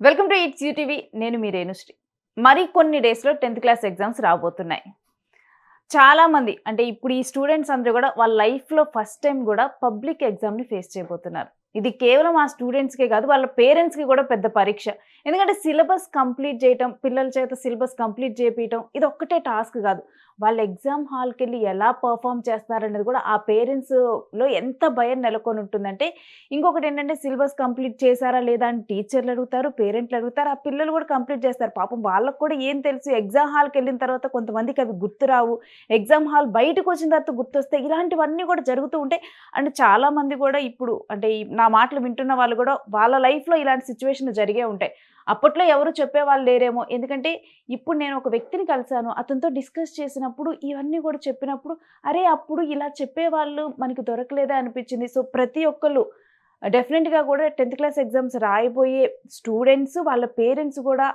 Welcome to it's UTV. నేను మీ రేణుశ్రీ. మరి కొన్ని డేస్‌లో 10థ్ క్లాస్ ఎగ్జామ్స్ రాబోతున్నాయి. చాలామంది అంటే ఇప్పుడు ఈ స్టూడెంట్స్ అందరూ గూడా వాళ్ళ లైఫ్‌లో ఫస్ట్ టైమ్ గూడా పబ్లిక్ ఎగ్జామ్‌ని ఫేస్ చేయబోతున్నారు. ఇది కేవలం ఆ స్టూడెంట్స్‌కే కాదు, వాళ్ళ పేరెంట్స్‌కి కూడా పెద్ద పరీక్ష. ఎందుకంటే సిలబస్ కంప్లీట్ చేయటం, పిల్లల చేత సిలబస్ కంప్లీట్ చేపియటం ఇదొక్కటే టాస్క్ కాదు. వాళ్ళు ఎగ్జామ్ హాల్‌కెళ్ళి ఎలా పెర్ఫార్మ్ చేస్తారనేది కూడా ఆ పేరెంట్స్‌లో ఎంత భయం నెలకొని ఉంటుందంటే, ఇంకొకటేంటంటే సిలబస్ కంప్లీట్ చేశారా లేదా అని టీచర్లు అడుగుతారు, పేరెంట్లు అడుగుతారు. ఆ పిల్లలు కూడా కంప్లీట్ చేస్తారు. పాపం వాళ్ళకి కూడా ఏం తెలుసు, ఎగ్జామ్ హాల్‌కెళ్ళిన తర్వాత కొంతమందికి అవి గుర్తురావు. ఎగ్జామ్ హాల్ బయటకొచ్చిన తర్వాత గుర్తొస్తాయి. ఇలాంటివన్నీ కూడా జరుగుతూ ఉంటాయి. అండ్ చాలామంది కూడా ఇప్పుడు అంటే నా మాటలు వింటున్న వాళ్ళు కూడా వాళ్ళ లైఫ్‌లో ఇలాంటి సిట్యుయేషన్‌లు జరిగే ఉంటాయి. అప్పట్లో ఎవరు చెప్పేవాళ్ళు లేరేమో. ఎందుకంటే ఇప్పుడు నేను ఒక వ్యక్తిని కలిసాను. అతనితో డిస్కస్ చేసినప్పుడు ఇవన్నీ కూడా చెప్పినప్పుడు, అరే! అప్పుడు ఇలా చెప్పేవాళ్ళు మనకి దొరకలేదా అనిపించింది. సో, ప్రతి ఒక్కళ్ళు డెఫినెట్‌గా కూడా 10థ్ క్లాస్ ఎగ్జామ్స్ రాయబోయే స్టూడెంట్స్, వాళ్ళ పేరెంట్స్ కూడా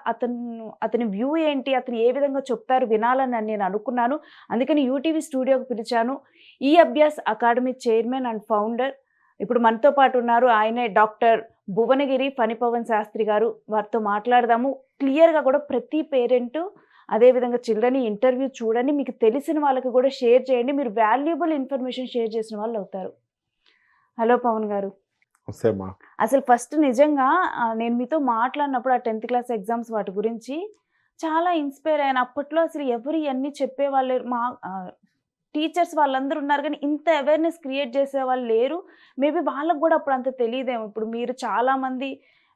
అతని వ్యూ ఏంటి, అతను ఏ విధంగా చెప్తారు వినాలని నేను అనుకున్నాను. అందుకని యూటీవీ స్టూడియోకి పిలిచాను. ఈ Abhyas academy chairman and founder ఇప్పుడు మనతో పాటు ఉన్నారు. ఆయనే డాక్టర్ భువనగిరి ఫణిపవన్ శాస్త్రి గారు. వారితో మాట్లాడదాము. క్లియర్‌గా కూడా ప్రతి పేరెంటు అదేవిధంగా చిల్డ్రన్ ఇంటర్వ్యూ చూడండి. మీకు తెలిసిన వాళ్ళకి కూడా షేర్ చేయండి. మీరు వాల్యుబుల్ ఇన్ఫర్మేషన్ షేర్ చేసిన వాళ్ళవుతారు. హలో పవన్ గారు. వస్తాయమ్మా. అసలు ఫస్ట్ నిజంగా నేను మీతో మాట్లాడినప్పుడు ఆ 10థ్ క్లాస్ ఎగ్జామ్స్ వాటి గురించి చాలా ఇన్‌స్పైర్ అయ్యాను. అప్పట్లో అసలు ఎవరు ఇయన్నీ చెప్పేవాళ్ళు లేరు. టీచర్స్ వాళ్ళందరూ ఉన్నారు గానీ, ఇంత అవేర్‌నెస్ క్రియేట్ చేసేవాళ్ళు లేరు. మేబీ వాళ్ళకి గూడా అప్పుడు అంత తెలీదేమో. ఇప్పుడు మీరు చాలామంది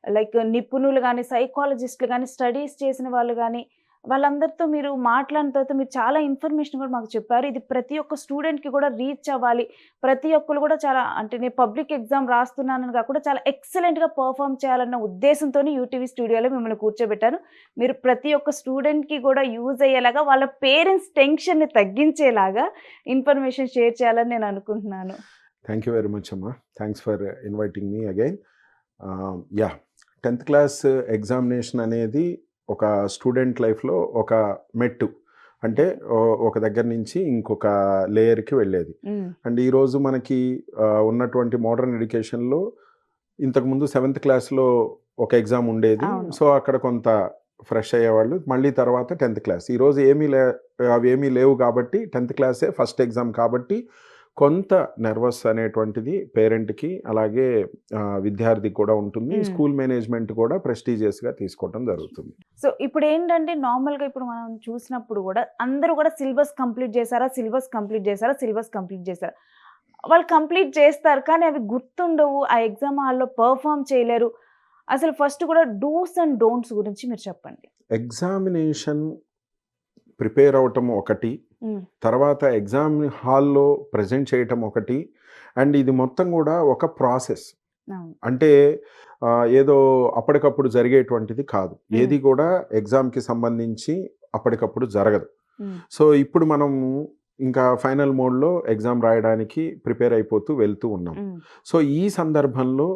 లైక్ నిపుణులు గానీ, సైకాలజిస్ట్‌లు గానీ, స్టడీస్ చేసిన వాళ్ళు గానీ, వాళ్ళందరితో మీరు మాట్లాడిన తర్వాత మీరు చాలా ఇన్ఫర్మేషన్ కూడా మాకు చెప్పారు. ఇది ప్రతి ఒక్క స్టూడెంట్‌కి కూడా రీచ్ అవ్వాలి. ప్రతి ఒక్కళ్ళు కూడా చాలా అంటే నేను పబ్లిక్ ఎగ్జామ్ రాస్తున్నానని కాకుండా చాలా ఎక్సలెంట్‌గా పెర్ఫార్మ్ చేయాలన్న ఉద్దేశంతోని యూటీవీ స్టూడియోలో మిమ్మల్ని కూర్చోబెట్టాను. మీరు ప్రతి ఒక్క స్టూడెంట్‌కి కూడా యూజ్ అయ్యేలాగా, వాళ్ళ పేరెంట్స్ టెన్షన్‌ని తగ్గించేలాగా ఇన్ఫర్మేషన్ షేర్ చేయాలని నేను అనుకుంటున్నాను. థ్యాంక్ యూ వెరీ మచ్ అమ్మా. Thanks for inviting me again. Yeah! 10థ్ క్లాస్ ఎగ్జామినేషన్ అనేది ఒక స్టూడెంట్ లైఫ్‌లో ఒక మెట్టు. అంటే ఒక దగ్గర నుంచి ఇంకొక లేయర్‌కి వెళ్ళేది. హ్మ్. అండ్ ఈరోజు మనకి ఉన్నటువంటి మోడర్న్ ఎడ్యుకేషన్‌లో ఇంతకుముందు 7థ్ క్లాస్‌లో ఒక ఎగ్జామ్ ఉండేది. అవును. సో, అక్కడ కొంత ఫ్రెష్ అయ్యేవాళ్ళు. మళ్ళీ తర్వాత 10థ్ క్లాస్. ఈరోజు అవేమీ లేవు కాబట్టి 10థ్ క్లాసే ఫస్ట్ ఎగ్జామ్ కాబట్టి కొంత నెర్వస్ అనేటువంటిది పేరెంట్‌కి అలాగే విద్యార్థికి కూడా ఉంటుంది. హ్మ్. స్కూల్ మేనేజ్‌మెంట్ కూడా ప్రెస్టీజియస్‌గా తీసుకోవటం జరుగుతుంది. సో, ఇప్పుడేంటంటే నార్మల్‌గా ఇప్పుడు మనం చూసినప్పుడు గూడా అందరూ గూడా సిలబస్ కంప్లీట్ చేశారా? సిలబస్ కంప్లీట్ చేశారా? సిలబస్ కంప్లీట్ చేశారా? వాళ్ళు కంప్లీట్ చేస్తారు. కానీ అవి గుర్తుండవు. ఆ ఎగ్జామ్ హాల్‌లో పెర్ఫార్మ్ చేయలేరు. అసలు ఫస్ట్ కూడా డూస్ అండ్ డోంట్స్ గురించి మీరు చెప్పండి. ఎగ్జామినేషన్ ప్రిపేర్ అవ్వటం ఒకటి. హ్మ్. తర్వాత ఎగ్జామ్ హాల్‌లో ప్రెజెంట్ చేయటం ఒకటి. అండ్ ఇది మొత్తం గూడా ఒక ప్రాసెస్. అవును. అంటే ఏదో అప్పటికప్పుడు జరిగేటువంటిది కాదు. హ్మ్. ఏది కూడా ఎగ్జామ్‌కి సంబంధించి అప్పటికప్పుడు జరగదు. హ్మ్. సో, ఇప్పుడు మనము ఇంకా ఫైనల్ మోడ్‌లో ఎగ్జామ్ రాయడానికి ప్రిపేర్ అయిపోతూ వెళ్తూ ఉన్నాం. హ్మ్. సో, ఈ సందర్భంలో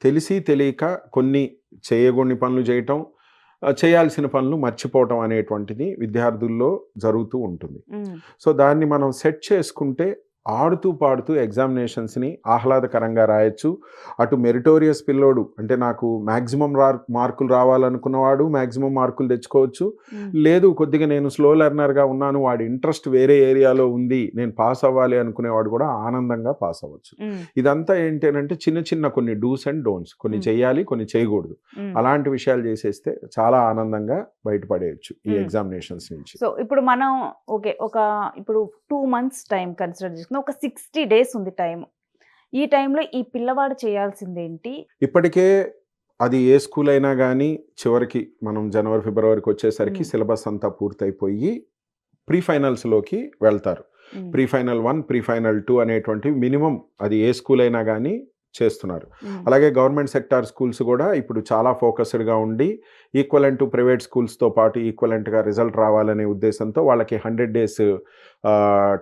తెలిసి తెలియక కొన్ని చేయగూడని పనులు చేయటం, చేయాల్సిన పనులు మర్చిపోవటం అనేటువంటిది విద్యార్థుల్లో జరుగుతూ ఉంటుంది. హ్మ్. సో, దాన్ని మనం సెట్ చేసుకుంటే ఆడుతూ పాడుతూ ఎగ్జామినేషన్స్‌ని ఆహ్లాదకరంగా రాయొచ్చు. అటు మెరిటోరియస్ పిల్లోడు అంటే నాకు మాక్సిమం మార్కులు రావాలనుకున్నవాడు మాక్సిమం మార్కులు తెచ్చుకోవచ్చు. హ్మ్. లేదు కొద్దిగా నేను స్లో లెర్నర్‌గా ఉన్నాను. వాడి ఇంట్రెస్ట్ వేరే ఏరియాలో ఉంది. నేను పాస్ అవ్వాలి అనుకునేవాడు కూడా ఆనందంగా పాస్ అవ్వచ్చు. హ్మ్. ఇదంతా ఏంటి అనంటే చిన్న చిన్న కొన్ని డూస్ అండ్ డోంట్స్. కొన్ని హ్మ్. చేయాలి, కొన్ని చేయకూడదు. హ్మ్. అలాంటి విషయాలు చేసేస్తే చాలా ఆనందంగా బయటపడేయొచ్చు ఈ హ్మ్. ఎగ్జామినేషన్స్ నుంచి. సో, ఇప్పుడు మనం ఓకే. ఇప్పుడు 2 మంత్స్ టైమ్ కన్సిడర్ చేసుకుందాం. ఒక 60 డేస్ ఉంది టైము. ఈ టైంలో ఈ పిల్లవాడు చేయాల్సిందేంటి? ఇప్పటికే అది ఏ స్కూల్ అయినా గానీ చివరికి మనం జనవరి, ఫిబ్రవరికి వచ్చేసరికి హ్మ్. సిలబస్ అంతా పూర్తయిపోయి ప్రీ ఫైనల్స్‌లోకి వెళ్తారు. హ్మ్. ప్రీ ఫైనల్ 1, ప్రీ ఫైనల్ 2 అనేటువంటివి మినిమమ్ అది ఏ స్కూల్ అయినా గానీ చేస్తున్నారు. హ్మ్. అలాగే గవర్నమెంట్ సెక్టార్ స్కూల్స్ గూడా ఇప్పుడు చాలా ఫోకస్డ్‌గా ఉండి ఈక్వలెంట్ టు ప్రైవేట్ స్కూల్స్‌తో పాటు ఈక్వలెంట్‌గా రిజల్ట్ రావాలనే ఉద్దేశంతో వాళ్ళకి 100 డేస్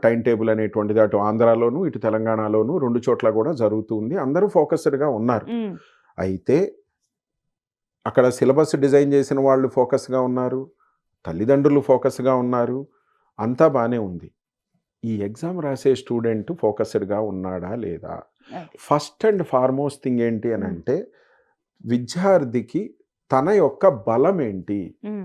టైమ్ టేబుల్ అనేటువంటిది అటు ఆంధ్రాలోను, ఇటు తెలంగాణలోను 2 చోట్ల గూడా జరుగుతూ ఉంది. అందరూ ఫోకస్డ్‌గా ఉన్నారు. హ్మ్. అయితే అక్కడ సిలబస్ డిజైన్ చేసిన వాళ్ళు ఫోకస్‌గా ఉన్నారు. తల్లిదండ్రులు ఫోకస్‌గా ఉన్నారు. అంతా బానే ఉంది. ఈ ఎగ్జామ్ రాసే స్టూడెంట్ ఫోకస్డ్‌గా ఉన్నాడా? లేదా? అది. ఫస్ట్ అండ్ ఫార్మోస్ట్ థింగ్ ఏంటి హ్మ్. అనంటే, విద్యార్థికి తన యొక్క బలం ఏంటి,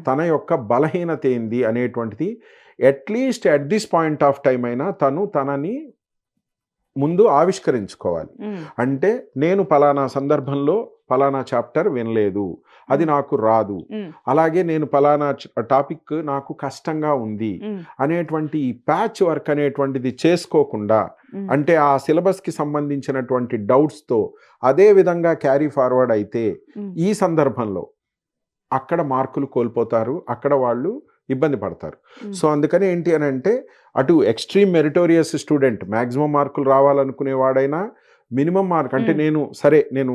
తన యొక్క బలహీనత ఏంది అనేటువంటిది at least at this point of time అయినా తనని ముందు ఆవిష్కరించుకోవాలి. అంటే నేను పలానా సందర్భంలో పలానా చాప్టర్ వినలేదు, అది నాకు రాదు, అలాగే నేను పలానా టాపిక్ నాకు కష్టంగా ఉంది అనేటువంటి ఈ ప్యాచ్ వర్క్ అనేటువంటిది చేసుకోకుండా, అంటే ఆ సిలబస్కి సంబంధించినటువంటి డౌట్స్తో అదే విధంగా క్యారీ ఫార్వర్డ్ అయితే ఈ సందర్భంలో అక్కడ మార్కులు కోల్పోతారు, అక్కడ వాళ్ళు ఇబ్బంది పడతారు. సో అందుకని ఏంటి అని అంటే అటు ఎక్స్ట్రీమ్ మెరిటోరియస్ స్టూడెంట్ మ్యాక్సిమం మార్కులు రావాలనుకునే వాడైనా, మినిమం మార్క్ అంటే నేను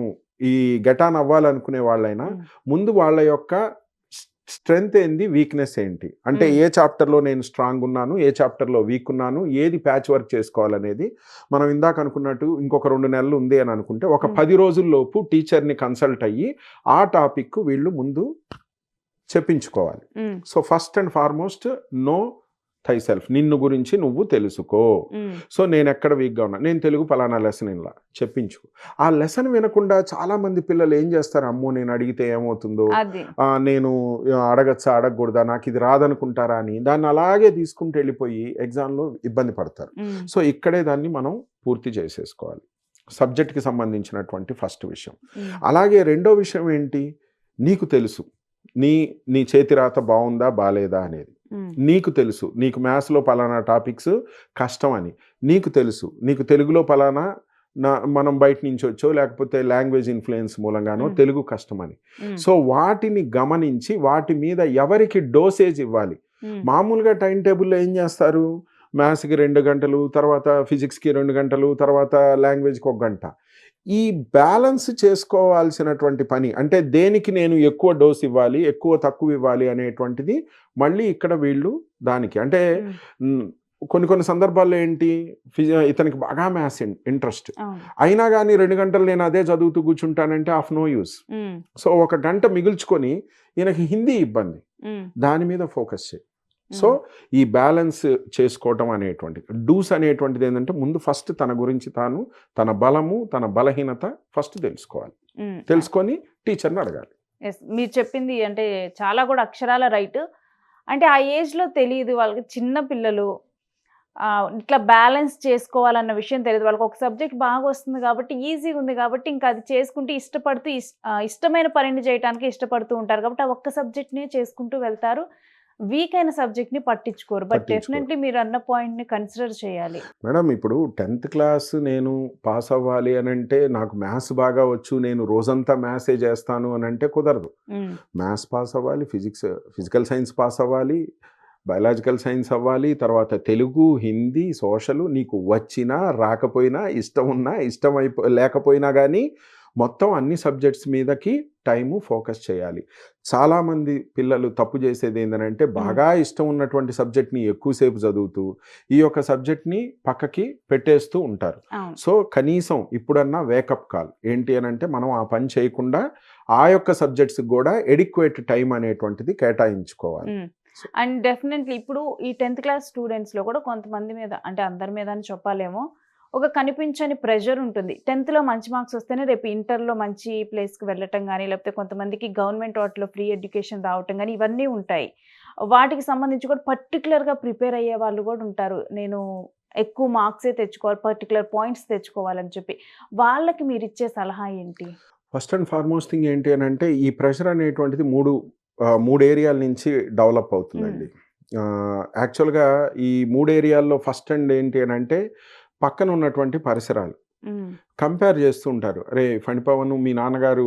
ఈ గెటాన్ అవ్వాలనుకునే వాళ్ళైనా ముందు వాళ్ళ యొక్క స్ట్రెంగ్త్ ఏంది, వీక్నెస్ ఏంటి, అంటే ఏ చాప్టర్లో నేను స్ట్రాంగ్ ఉన్నాను, ఏ చాప్టర్లో వీక్ ఉన్నాను, ఏది ప్యాచ్ వర్క్ చేసుకోవాలనేది మనం ఇందాక అనుకున్నట్టు ఇంకొక 2 నెలలు ఉంది అని అనుకుంటే ఒక 10 రోజుల్లోపు టీచర్ని కన్సల్ట్ అయ్యి ఆ టాపిక్ వీళ్ళు ముందు చెప్పించుకోవాలి. So first and foremost know thyself, నిన్ను గురించి నువ్వు తెలుసుకో. సో నేను ఎక్కడ వీక్గా ఉన్నా, నేను తెలుగు పలానా లెసన్ ఇలా చెప్పించుకో. ఆ లెసన్ వినకుండా చాలా మంది పిల్లలు ఏం చేస్తారు, అమ్మో నేను అడిగితే ఏమవుతుందో, నేను అడగచ్చా అడగకూడదా, నాకు ఇది రాదనుకుంటారా అని దాన్ని అలాగే తీసుకుంటూ వెళ్ళిపోయి ఎగ్జామ్లో ఇబ్బంది పడతారు. సో ఇక్కడే దాన్ని మనం పూర్తి చేసేసుకోవాలి, సబ్జెక్ట్కి సంబంధించినటువంటి ఫస్ట్ విషయం. అలాగే రెండో విషయం ఏంటి, నీకు తెలుసు నీ చేతి రాత బాగుందా బాలేదా అనేది నీకు తెలుసు. నీకు మ్యాథ్స్లో పలానా టాపిక్స్ కష్టం అని నీకు తెలుసు, నీకు తెలుగులో పలానా మనం బయట నుంచి వచ్చో లేకపోతే లాంగ్వేజ్ ఇన్ఫ్లుయెన్స్ మూలంగానో తెలుగు కష్టమని. సో వాటిని గమనించి వాటి మీద ఎవరికి డోసేజ్ ఇవ్వాలి. మామూలుగా టైం టేబుల్లో ఏం చేస్తారు, మ్యాథ్స్కి 2 గంటలు, తర్వాత ఫిజిక్స్కి 2 గంటలు, తర్వాత లాంగ్వేజ్కి 1 గంట. ఈ బ్యాలెన్స్ చేసుకోవాల్సినటువంటి పని, అంటే దేనికి నేను ఎక్కువ డోస్ ఇవ్వాలి, ఎక్కువ తక్కువ ఇవ్వాలి అనేటువంటిది మళ్ళీ ఇక్కడ వీళ్ళు దానికి, అంటే కొన్ని సందర్భాల్లో ఏంటి, ఇతనికి బాగా మ్యాథ్స్ ఇంట్రెస్ట్ అయినా కానీ 2 గంటలు నేను అదే చదువుతూ కూర్చుంటానంటే ఆఫ్ నో యూస్. సో 1 గంట మిగుల్చుకొని ఈయనకి హిందీ ఇబ్బంది, దాని మీద ఫోకస్ చేయి. సో ఈ బ్యాలెన్స్ చేసుకోవటం అనేటువంటి డూస్ అనేటువంటిది ఏంటంటే ముందు ఫస్ట్ తన గురించి తాను, తన బలము తన బలహీనత ఫస్ట్ తెలుసుకోవాలి, తెలుసుకొని టీచర్ని అడగాలి. మీరు చెప్పింది అంటే చాలా కూడా అక్షరాల రైట్. అంటే ఆ ఏజ్లో తెలియదు వాళ్ళకి, చిన్న పిల్లలు ఇట్లా బ్యాలెన్స్ చేసుకోవాలన్న విషయం తెలియదు వాళ్ళకి. ఒక సబ్జెక్ట్ బాగా వస్తుంది కాబట్టి ఈజీగా ఉంది కాబట్టి ఇంకా అది చేసుకుంటూ ఇష్టపడుతూ ఇష్టమైన పనిని చేయడానికి ఇష్టపడుతూ ఉంటారు కాబట్టి ఆ ఒక్క సబ్జెక్ట్నే చేసుకుంటూ వెళ్తారు, వీక్ అయిన సబ్జెక్ట్ని పట్టించుకోరు. బట్ డెఫినెట్లీ మీరు అన్న పాయింట్ని కన్సిడర్ చేయాలి. మేడం ఇప్పుడు 10th క్లాస్ నేను పాస్ అవ్వాలి అని అంటే నాకు మ్యాథ్స్ బాగా వచ్చు, నేను రోజంతా మ్యాథ్సే చేస్తాను అని అంటే కుదరదు. మ్యాథ్స్ పాస్ అవ్వాలి, ఫిజికల్ సైన్స్ పాస్ అవ్వాలి, బయాలజికల్ సైన్స్ అవ్వాలి, తర్వాత తెలుగు, హిందీ, సోషల్ నీకు వచ్చినా రాకపోయినా, ఇష్టం ఉన్నా ఇష్టం లేకపోయినా కానీ మొత్తం అన్ని సబ్జెక్ట్స్ మీదకి టైము ఫోకస్ చేయాలి. చాలామంది పిల్లలు తప్పు చేసేది ఏంటంటే బాగా ఇష్టం ఉన్నటువంటి సబ్జెక్ట్ని ఎక్కువసేపు చదువుతూ ఈ యొక్క సబ్జెక్ట్ని పక్కకి పెట్టేస్తూ ఉంటారు. సో కనీసం ఇప్పుడన్నా వేకప్ కాల్ ఏంటి అని అంటే మనం ఆ పని చేయకుండా ఆ యొక్క సబ్జెక్ట్స్కి కూడా ఎడిక్వేట్ టైం అనేటువంటిది కేటాయించుకోవాలి. అండ్ డెఫినెట్లీ ఇప్పుడు ఈ 10th క్లాస్ స్టూడెంట్స్లో కూడా కొంతమంది మీద, అంటే అందరి మీద అని చెప్పాలేమో, ఒక కనిపించని ప్రెషర్ ఉంటుంది. 10th మంచి మార్క్స్ వస్తేనే రేపు ఇంటర్లో మంచి ప్లేస్కి వెళ్ళటం కానీ, లేకపోతే కొంతమందికి గవర్నమెంట్ వాటిలో ఫ్రీ ఎడ్యుకేషన్ రావటం కానీ ఇవన్నీ ఉంటాయి. వాటికి సంబంధించి కూడా పర్టికులర్గా ప్రిపేర్ అయ్యే వాళ్ళు కూడా ఉంటారు. నేను ఎక్కువ మార్క్సే తెచ్చుకోవాలి, పర్టికులర్ పాయింట్స్ తెచ్చుకోవాలని చెప్పి. వాళ్ళకి మీరు ఇచ్చే సలహా ఏంటి? ఫస్ట్ అండ్ ఫార్మోస్ట్ థింగ్ ఏంటి అని అంటే ఈ ప్రెషర్ అనేటువంటిది మూడు ఏరియాల నుంచి డెవలప్ అవుతుందండి. యాక్చువల్గా ఈ 3 ఏరియాల్లో ఫస్ట్ అండ్ ఏంటి అని అంటే పక్కన ఉన్నటువంటి పరిసరాలు కంపేర్ చేస్తూ ఉంటారు. అరే ఫణిపవన్ మీ నాన్నగారు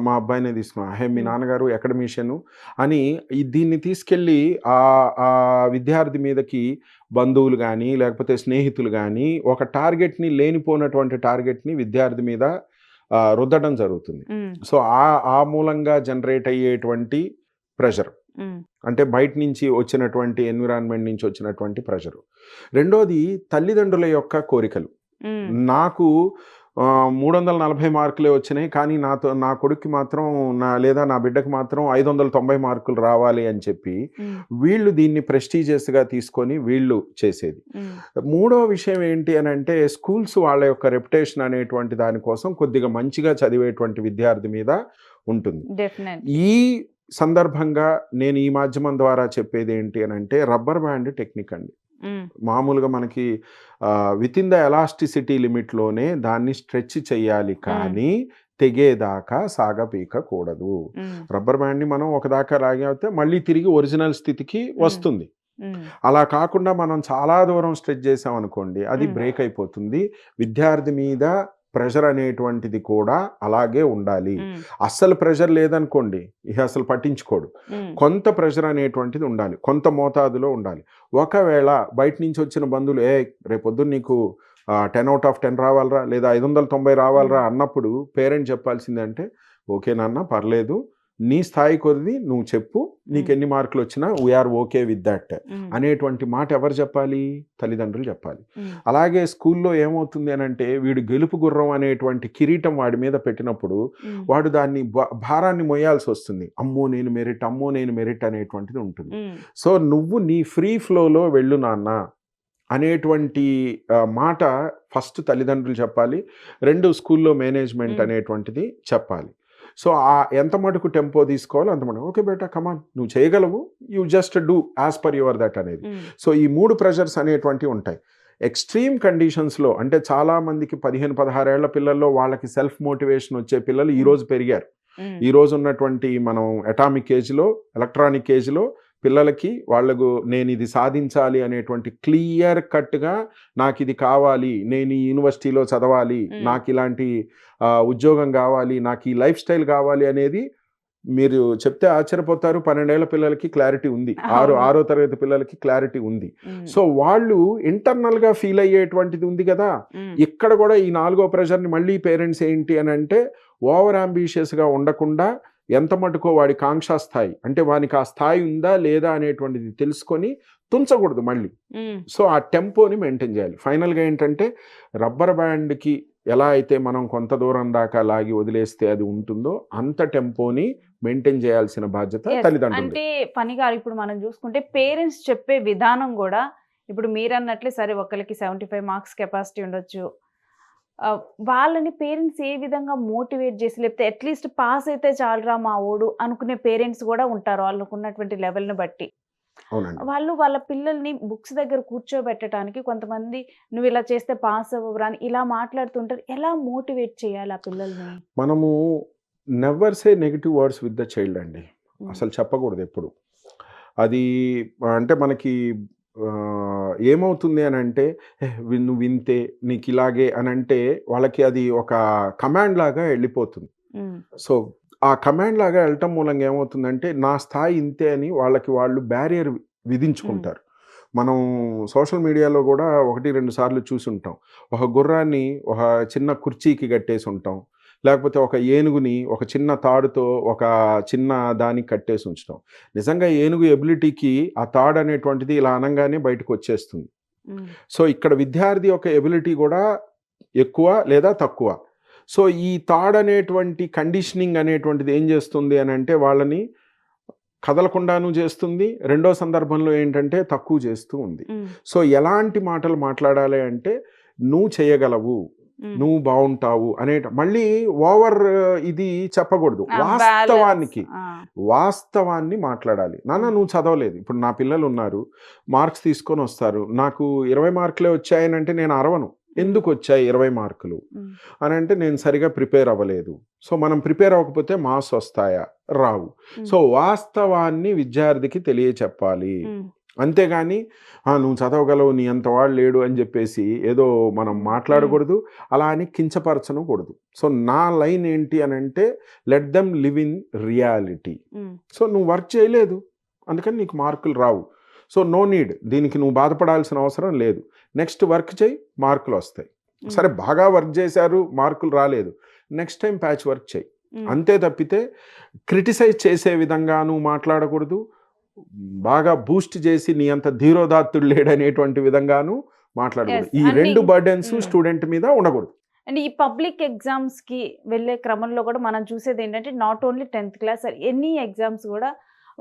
మా అబ్బాయినే తీసుకున్నా, హే మీ నాన్నగారు అకాడమిషియను అని దీన్ని తీసుకెళ్ళి ఆ విద్యార్థి మీదకి బంధువులు కానీ లేకపోతే స్నేహితులు కానీ ఒక టార్గెట్ని, లేనిపోయినటువంటి టార్గెట్ని విద్యార్థి మీద రుద్దడం జరుగుతుంది. సో ఆ మూలంగా జనరేట్ అయ్యేటువంటి ప్రెషర్, అంటే బయట నుంచి వచ్చినటువంటి ఎన్విరాన్మెంట్ నుంచి వచ్చినటువంటి ప్రెషరు. రెండోది తల్లిదండ్రుల యొక్క కోరికలు. నాకు 340 మార్కులే వచ్చినాయి కానీ నా కొడుక్కి మాత్రం లేదా నా బిడ్డకి మాత్రం 590 మార్కులు రావాలి అని చెప్పి వీళ్ళు దీన్ని ప్రెస్టీజియస్గా తీసుకొని వీళ్ళు చేసేది. మూడో విషయం ఏంటి అని అంటే స్కూల్స్ వాళ్ళ యొక్క రెప్యుటేషన్ అనేటువంటి దానికోసం కొద్దిగా మంచిగా చదివేటువంటి విద్యార్థి మీద ఉంటుంది. డెఫినెట్. ఈ సందర్భంగా నేను ఈ మాధ్యమం ద్వారా చెప్పేది ఏంటి అని అంటే రబ్బర్ బ్యాండ్ టెక్నిక్ అండి. మామూలుగా మనకి విత్ ఇన్ ద ఎలాస్టిసిటీ లిమిట్లోనే దాన్ని స్ట్రెచ్ చేయాలి కానీ తెగేదాకా సాగపీకకూడదు. రబ్బర్ బ్యాండ్ని మనం ఒకదాకా లాగితే మళ్ళీ తిరిగి ఒరిజినల్ స్థితికి వస్తుంది. అలా కాకుండా మనం చాలా దూరం స్ట్రెచ్ చేసామనుకోండి అది బ్రేక్ అయిపోతుంది. విద్యార్థి మీద ప్రెషర్ అనేటువంటిది కూడా అలాగే ఉండాలి. అస్సలు ప్రెషర్ లేదనుకోండి ఇక అసలు పట్టించుకోడు. కొంత ప్రెషర్ అనేటువంటిది ఉండాలి, కొంత మోతాదులో ఉండాలి. ఒకవేళ బయట నుంచి వచ్చిన బంధువులు రేపొద్దున నీకు 10 out of 10 రావాలరా లేదా 590 రావాలరా అన్నప్పుడు పేరెంట్ చెప్పాల్సిందంటే ఓకే నాన్న పర్లేదు, నీ స్థాయి కొద్ది నువ్వు చెప్పు, నీకు ఎన్ని మార్కులు వచ్చినా వీఆర్ ఓకే విత్ దట్ అనేటువంటి మాట ఎవరు చెప్పాలి? తల్లిదండ్రులు చెప్పాలి. అలాగే స్కూల్లో ఏమవుతుంది అని అంటే వీడు గెలుపు గుర్రం అనేటువంటి కిరీటం వాడి మీద పెట్టినప్పుడు వాడు దాన్ని భారాన్ని మొయ్యాల్సి వస్తుంది. అమ్మో నేను మెరిట్ అనేటువంటిది ఉంటుంది. సో నువ్వు నీ ఫ్రీ ఫ్లోలో వెళ్ళు నాన్న అనేటువంటి మాట ఫస్ట్ తల్లిదండ్రులు చెప్పాలి. 2 స్కూల్లో మేనేజ్మెంట్ అనేటువంటిది చెప్పాలి. సో ఎంత మటుకు టెంపో తీసుకోవాలో అంత మటుకు ఓకే బేటా కమాన్ నువ్వు చేయగలవు, you just do as per your that అనేది. సో ఈ 3 ప్రెషర్స్ అనేటువంటివి ఉంటాయి. ఎక్స్ట్రీమ్ కండిషన్స్లో అంటే చాలామందికి 15-16 ఏళ్ల పిల్లల్లో వాళ్ళకి సెల్ఫ్ మోటివేషన్ వచ్చే పిల్లలు ఈరోజు పెరిగారు. ఈరోజు ఉన్నటువంటి మనం అటామిక్ ఏజ్లో ఎలక్ట్రానిక్ ఏజ్లో పిల్లలకి వాళ్ళకు నేను ఇది సాధించాలి అనేటువంటి క్లియర్ కట్గా నాకు ఇది కావాలి, నేను ఈ యూనివర్సిటీలో చదవాలి, నాకు ఇలాంటి ఉద్యోగం కావాలి, నాకు ఈ లైఫ్ స్టైల్ కావాలి అనేది మీరు చెప్తే ఆశ్చర్యపోతారు. 12 ఏళ్ల పిల్లలకి క్లారిటీ ఉంది, 6వ తరగతి పిల్లలకి క్లారిటీ ఉంది. సో వాళ్ళు ఇంటర్నల్గా ఫీల్ అయ్యేటువంటిది ఉంది కదా. ఇక్కడ కూడా ఈ 4వ ప్రెషర్ని మళ్ళీ పేరెంట్స్ ఏంటి అని అంటే ఓవర్ అంబిషియస్గా ఉండకుండా ఎంత మటుకో వాడి కాంక్షా స్థాయి అంటే వానికి ఆ స్థాయి ఉందా లేదా అనేటువంటిది తెలుసుకొని తుంచకూడదు మళ్ళీ. సో ఆ టెంపోని మెయింటైన్ చేయాలి. ఫైనల్గా ఏంటంటే రబ్బర్ బ్యాండ్కి ఎలా అయితే మనం కొంత దూరం దాకా లాగి వదిలేస్తే అది ఉంటుందో అంత టెంపోని మెయింటైన్ చేయాల్సిన బాధ్యత తల్లిదండ్రులు. అంటే పనిగా ఇప్పుడు మనం చూసుకుంటే పేరెంట్స్ చెప్పే విధానం కూడా ఇప్పుడు మీరు అన్నట్లే సరే ఒకరికి 75 మార్క్స్ కెపాసిటీ ఉండొచ్చు, వాళ్ళని పేరెంట్స్ ఏ విధంగా మోటివేట్ చేసి లేకపోతే అట్లీస్ట్ పాస్ అయితే చాలరా మా ఓడు అనుకునే పేరెంట్స్ కూడా ఉంటారు వాళ్ళకు ఉన్నటువంటి లెవెల్ని బట్టి. వాళ్ళు వాళ్ళ పిల్లల్ని బుక్స్ దగ్గర కూర్చోబెట్టడానికి కొంతమంది నువ్వు ఇలా చేస్తే పాస్ అవ్వరా అని ఇలా మాట్లాడుతుంటారు. ఎలా మోటివేట్ చేయాలి ఆ పిల్లల్ని? మనము never say negative words with the child అండి. అసలు చెప్పకూడదు ఎప్పుడు. అది అంటే మనకి ఏమవుతుంది అని అంటే నువ్వు వింతే నీకు ఇలాగే అని అంటే వాళ్ళకి అది ఒక కమాండ్ లాగా వెళ్ళిపోతుంది. సో ఆ కమాండ్ లాగా వెళ్ళటం మూలంగా ఏమవుతుందంటే నా స్థాయి ఇంతే అని వాళ్ళకి వాళ్ళు బ్యారియర్ విధించుకుంటారు. మనం సోషల్ మీడియాలో కూడా 1-2 సార్లు చూసి ఉంటాం. ఒక గుర్రాన్ని ఒక చిన్న కుర్చీకి కట్టేసి ఉంటాం, లేకపోతే ఒక ఏనుగుని ఒక చిన్న తాడుతో ఒక చిన్న దానికి కట్టేసి ఉంచడం. నిజంగా ఏనుగు ఎబిలిటీకి ఆ తాడు అనేటువంటిది ఇలా అనగానే బయటకు వచ్చేస్తుంది. సో ఇక్కడ విద్యార్థి యొక్క ఎబిలిటీ కూడా ఎక్కువ లేదా తక్కువ. సో ఈ తాడు అనేటువంటి కండిషనింగ్ అనేటువంటిది ఏం చేస్తుంది అని అంటే వాళ్ళని కదలకుండాను చేస్తుంది, రెండో సందర్భంలో ఏంటంటే తక్కువ చేస్తూ ఉంది. సో ఎలాంటి మాటలు మాట్లాడాలి అంటే నువ్వు చేయగలవు, నువ్వు బాగుంటావు అనే మళ్ళీ ఓవర్ ఇది చెప్పకూడదు. వాస్తవాన్ని మాట్లాడాలి. నాన్న నువ్వు చదవలేదు, ఇప్పుడు నా పిల్లలు ఉన్నారు మార్క్స్ తీసుకొని వస్తారు, నాకు 20 మార్కులే వచ్చాయనంటే నేను అరవను. ఎందుకు వచ్చాయి 20 మార్కులు అని అంటే నేను సరిగా ప్రిపేర్ అవ్వలేదు. సో మనం ప్రిపేర్ అవ్వకపోతే మార్క్స్ వస్తాయా? రావు. సో వాస్తవాన్ని విద్యార్థికి తెలియచెప్పాలి. అంతేగాని నువ్వు చదవగలవు నీ అంత వాడు లేడు అని చెప్పేసి ఏదో మనం మాట్లాడకూడదు, అలా అని కించపరచనకూడదు. సో నా లైన్ ఏంటి అని అంటే let them live in reality. So నువ్వు వర్క్ చేయలేదు అందుకని నీకు మార్కులు రావు. సో నో నీడ్, దీనికి నువ్వు బాధపడాల్సిన అవసరం లేదు. నెక్స్ట్ వర్క్ చేయి, మార్కులు వస్తాయి. సరే బాగా వర్క్ చేశారు మార్కులు రాలేదు, నెక్స్ట్ టైం ప్యాచ్ వర్క్ చేయి. అంతే తప్పితే క్రిటిసైజ్ చేసే విధంగా నువ్వు మాట్లాడకూడదు, బాగా బూస్ట్ చేసి నీ అంత ధీరోదాత్తుడు లేడనేటువంటి విధంగాను మాట్లాడకూడదు. ఈ 2 బర్డెన్స్ స్టూడెంట్ మీద ఉండకూడదు. అండ్ ఈ పబ్లిక్ ఎగ్జామ్స్కి వెళ్ళే క్రమంలో కూడా మనం చూసేది ఏంటంటే not only 10th class any exams కూడా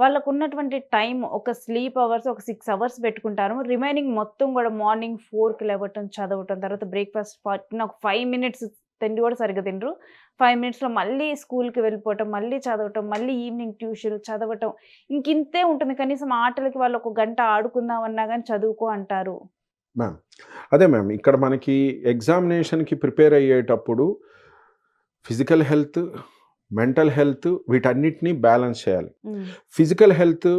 వాళ్ళకు ఉన్నటువంటి టైం ఒక స్లీప్ అవర్స్ ఒక 6 అవర్స్ పెట్టుకుంటారు. రిమైనింగ్ మొత్తం కూడా మార్నింగ్ 4కి లేవటం, చదవటం, తర్వాత బ్రేక్ఫాస్ట్ ఒక 5 minutes తిండి కూడా సరిగ్గా తినరు. 5 మినిట్స్‌లో మళ్ళీ స్కూల్‌కి వెళ్ళిపోవటం, మళ్ళీ చదవటం, మళ్ళీ ఈవినింగ్ ట్యూషన్ చదవటం. ఇంకింతే ఉంటుంది. కనీసం ఆటలకి వాళ్ళు ఒక గంట ఆడుకుందాం అన్నా గాని చదువుకో అంటారు. మ్యామ్. అదే మ్యామ్. ఇక్కడ మనకి ఎగ్జామినేషన్‌కి ప్రిపేర్ అయ్యేటప్పుడు ఫిజికల్ హెల్త్, మెంటల్ హెల్త్ వీటన్నిటిని బ్యాలెన్స్ చేయాలి. హ్మ్. ఫిజికల్ హెల్త్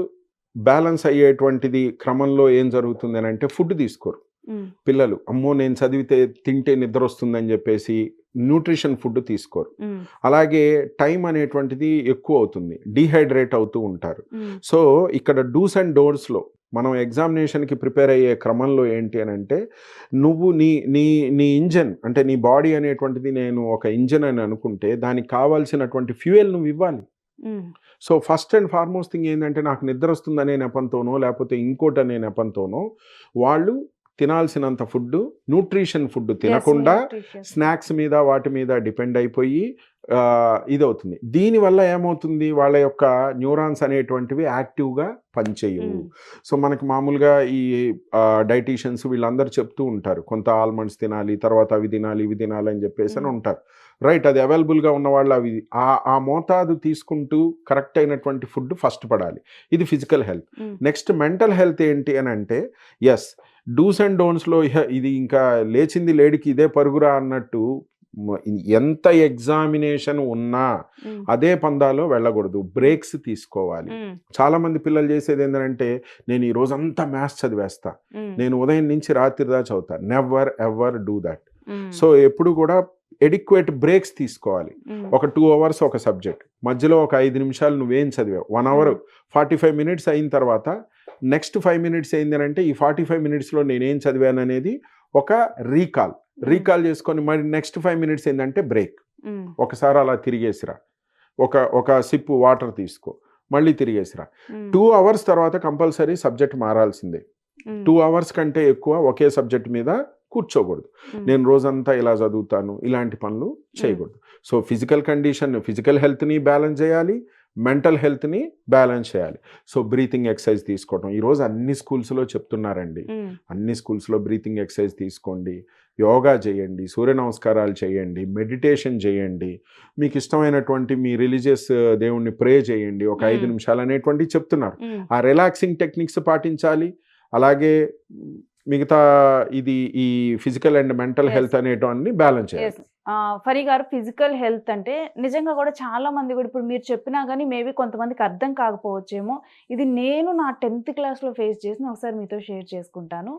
బ్యాలెన్స్ అయ్యేటువంటిది క్రమంలో ఏం జరుగుతుంది అనంటే ఫుడ్ తీసుకోరు. హ్మ్. పిల్లలు అమ్మో నేను చదివితే తింటే నిద్ర వస్తుందని చెప్పేసి న్యూట్రిషన్ ఫుడ్ తీసుకోరు. హ్మ్. అలాగే టైం అనేటువంటిది ఎక్కువ అవుతుంది. డీహైడ్రేట్ అవుతూ ఉంటారు. హ్మ్. సో ఇక్కడ డూస్ అండ్ డోంట్స్‌లో మనం ఎగ్జామినేషన్‌కి ప్రిపేర్ అయ్యే క్రమంలో ఏంటి అనంటే నువ్వు నీ నీ నీ ఇంజిన్ అంటే నీ బాడీ అనేటువంటిది నేను ఒక ఇంజిన్ అని అనుకుంటే దానికి కావాల్సినటువంటి ఫ్యూయల్ నువ్వు ఇవ్వాలి. హ్మ్. So first and foremost thing ఏంటంటే నాకు నిద్ర వస్తుందనే నెపంతోనో లేకపోతే ఇంకోటనే నెపంతోనో వాళ్ళు తినాల్సినంత ఫుడ్ న్యూట్రిషన్ ఫుడ్ తినకుండా న్యూట్రిషియస్. స్నాక్స్ మీద వాటి మీద డిపెండ్ అయిపోయి ఇదవుతుంది. దీనివల్ల ఏమవుతుంది వాళ్ళ యొక్క న్యూరాన్స్ అనేటువంటివి యాక్టివ్గా పనిచేయవు. హ్మ్. సో మనకి మామూలుగా ఈ డైటీషియన్స్ వీళ్ళందరూ చెప్తూ ఉంటారు కొంత ఆల్మండ్స్ తినాలి, తర్వాత అవి తినాలి ఇవి తినాలి అని చెప్పేసి అని ఉంటారు. రైట్, అది అవైలబుల్గా ఉన్న వాళ్ళు అవి ఆ మోతాదు తీసుకుంటూ కరెక్ట్ అయినటువంటి ఫుడ్ ఫస్ట్ పడాలి. ఇది ఫిజికల్ హెల్త్. హ్మ్. నెక్స్ట్ మెంటల్ హెల్త్ ఏంటి అని అంటే ఎస్ డూస్ అండ్ డోంట్స్లో ఇది ఇంకా లేచింది లేడికి ఇదే పరుగురా అన్నట్టు ఎంత ఎగ్జామినేషన్ ఉన్నా హ్మ్. అదే పందాలో వెళ్ళకూడదు. బ్రేక్స్ తీసుకోవాలి. హ్మ్. చాలా మంది పిల్లలు చేసేది ఏంటంటే నేను ఈ రోజంతా మ్యాథ్స్ చదివేస్తా, హ్మ్. నేను ఉదయం నుంచి రాత్రి దాకా చదువుతా. Never ever do that. హ్మ్. సో ఎప్పుడు కూడా ఎడిక్వేట్ బ్రేక్స్ తీసుకోవాలి. హ్మ్. ఒక 2 అవర్స్ ఒక సబ్జెక్ట్, మధ్యలో ఒక 5 నిమిషాలు నువ్వేం చదివావు, 1 అవర్ 45 మినిట్స్ అయిన తర్వాత నెక్స్ట్ 5 మినిట్స్ ఏంది అంటే ఈ 45 మినిట్స్లో నేనేం చదివాను అనేది ఒక రీకాల్ చేసుకొని మరి నెక్స్ట్ 5 మినిట్స్ ఏంటంటే బ్రేక్. హ్మ్. ఒకసారి అలా తిరిగేసిరా, ఒక సిప్ వాటర్ తీసుకో, మళ్ళీ తిరిగేసిరా. హ్మ్. 2 అవర్స్ తర్వాత కంపల్సరీ సబ్జెక్ట్ మారాల్సిందే. హ్మ్. 2 అవర్స్ కంటే ఎక్కువ ఒకే సబ్జెక్ట్ మీద కూర్చోకూడదు. హ్మ్. నేను రోజంతా ఇలా చదువుతాను ఇలాంటి పనులు చేయకూడదు. సో ఫిజికల్ హెల్త్ని బ్యాలెన్స్ చేయాలి, మెంటల్ హెల్త్ని బ్యాలెన్స్ చేయాలి. సో బ్రీతింగ్ ఎక్సర్సైజ్ తీసుకోవడం ఈరోజు అన్ని స్కూల్స్లో చెప్తున్నారండి. హ్మ్. అన్ని స్కూల్స్లో బ్రీతింగ్ ఎక్సర్సైజ్ తీసుకోండి, యోగా చేయండి, సూర్య నమస్కారాలు చేయండి, మెడిటేషన్ చేయండి, మీకు ఇష్టమైనటువంటి మీ రిలీజియస్ దేవుణ్ణి ప్రే చేయండి ఒక 5 నిమిషాలు అనేటువంటివి చెప్తున్నారు. హ్మ్. ఆ రిలాక్సింగ్ టెక్నిక్స్ పాటించాలి. అలాగే మిగతా ఈ physical and mental Yes. Health అనేటివన్నీ బ్యాలెన్స్ చేయాలి. యెస్. ఫరీ గారు ఫిజికల్ హెల్త్ అంటే నిజంగా కూడా చాలా మంది కూడా ఇప్పుడు మీరు చెప్పినా గానీ మేబీ కొంతమందికి అర్థం కాకపోవచ్చేమో. ఇది నేను నా 10th క్లాస్‌లో ఫేస్ చేసింది. ఒకసారి మీతో షేర్ చేసుకుంటాను.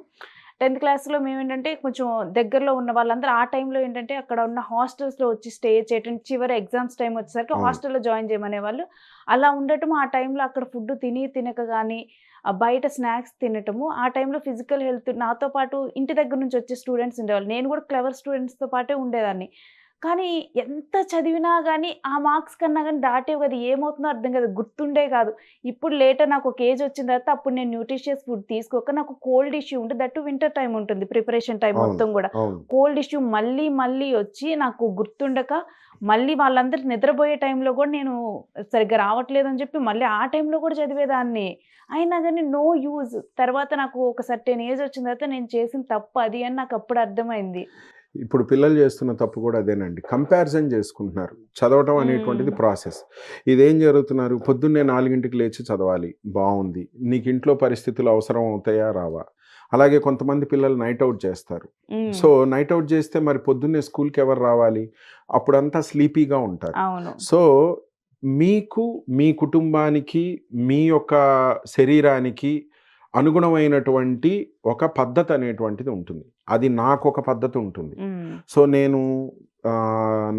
10th క్లాస్‌లో మేమేంటంటే కొంచెం దగ్గరలో ఉన్న వాళ్ళందరూ ఆ టైంలో ఏంటంటే అక్కడ ఉన్న హాస్టల్స్‌లో వచ్చి స్టే చేయటం, చివరి ఎగ్జామ్స్ టైమ్ వచ్చేసరికి అవును. హాస్టల్‌లో జాయిన్ చేయమనేవాళ్ళు. అలా ఉండటం ఆ టైంలో అక్కడ ఫుడ్ తినక గానీ బయట స్నాక్స్ తినటము, ఆ టైంలో ఫిజికల్ హెల్త్ నాతో పాటు ఇంటి దగ్గర నుంచి వచ్చే స్టూడెంట్స్ ఉండేవాళ్ళు. నేను కూడా క్లెవర్ స్టూడెంట్స్‌తో పాటే ఉండేదాన్ని. కానీ ఎంత చదివినా గానీ ఆ మార్క్స్ కన్నా గానీ దాటేవి కాదు. ఏమవుతుందో అర్థం కాదు. గుర్తుండే కాదు. ఇప్పుడు లేటర్ నాకు ఒక ఏజ్ వచ్చిన తర్వాత అప్పుడు నేను న్యూట్రిషియస్ ఫుడ్ తీసుకోక నాకు కోల్డ్ ఇష్యూ ఉంటే దట్ వింటర్ టైమ్ ఉంటుంది. ప్రిపరేషన్ టైమ్ అవును. మొత్తం గూడా. అవును. కోల్డ్ ఇష్యూ మళ్ళీ వచ్చి నాకు గుర్తుండక మళ్ళీ వాళ్ళందరూ నిద్రపోయే టైంలో గూడా నేను సరిగ్గా రావట్లేదని చెప్పి మళ్ళీ ఆ టైంలో కూడా చదివేదాన్ని. అయినా గానీ నో యూజ్. తర్వాత నాకు ఒక సర్టెన్ ఏజ్ వచ్చిన తర్వాత నేను చేసిన తప్పు అది అని నాకు అప్పుడు అర్థమైంది. ఇప్పుడు పిల్లలు చేస్తున్న తప్పు కూడా అదేనండి. కంపారిజన్ చేసుకుంటున్నారు. చదవటం అనేటువంటిది ప్రాసెస్. ఇదేం జరుగుతున్నారు, పొద్దున్నే 4కి లేచి చదవాలి. బావుంది. నీకు ఇంట్లో పరిస్థితులు అవసరం అవుతాయా? రావా? అలాగే కొంతమంది పిల్లలు నైట్ ఔట్ చేస్తారు. హ్మ్. సో నైట్ ఔట్ చేస్తే మరి పొద్దున్నే స్కూల్‌కి ఎవరు రావాలి? అప్పుడంతా స్లీపీగా ఉంటారు. అవును. సో మీకు, మీ కుటుంబానికి, మీ యొక్క శరీరానికి అనుగుణమైనటువంటి ఒక పద్ధతి అనేటువంటిది ఉంటుంది. అది నాకొక పద్ధతి ఉంటుంది. హ్మ్. సో నేను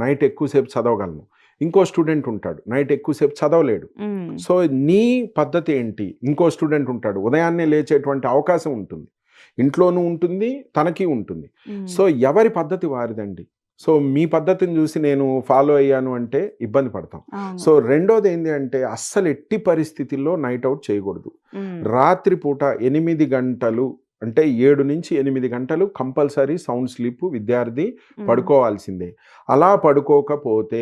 నైట్ ఎక్కువసేపు చదవగలను. ఇంకో స్టూడెంట్ ఉంటాడు నైట్ ఎక్కువసేపు చదవలేడు. హ్మ్. సో నీ పద్ధతి ఏంటి? ఇంకో స్టూడెంట్ ఉంటాడు ఉదయాన్నే లేచేటువంటి అవకాశం ఉంటుంది. ఇంట్లోనూ ఉంటుంది, తనకి ఉంటుంది. హ్మ్. సో ఎవరి పద్ధతి వారిదండి. సో మీ పద్ధతిని చూసి నేను ఫాలో అయ్యాను అంటే ఇబ్బంది పడతాం. అవును. సో రెండోది ఏంది అంటే అస్సలు ఎట్టి పరిస్థితుల్లో నైట్ ఔట్ చేయకూడదు. హ్మ్. రాత్రిపూట 8 గంటలు అంటే 7-8 గంటలు కంపల్సరీ సౌండ్ స్లీప్ విద్యార్థి పడుకోవాల్సిందే. అలా పడుకోకపోతే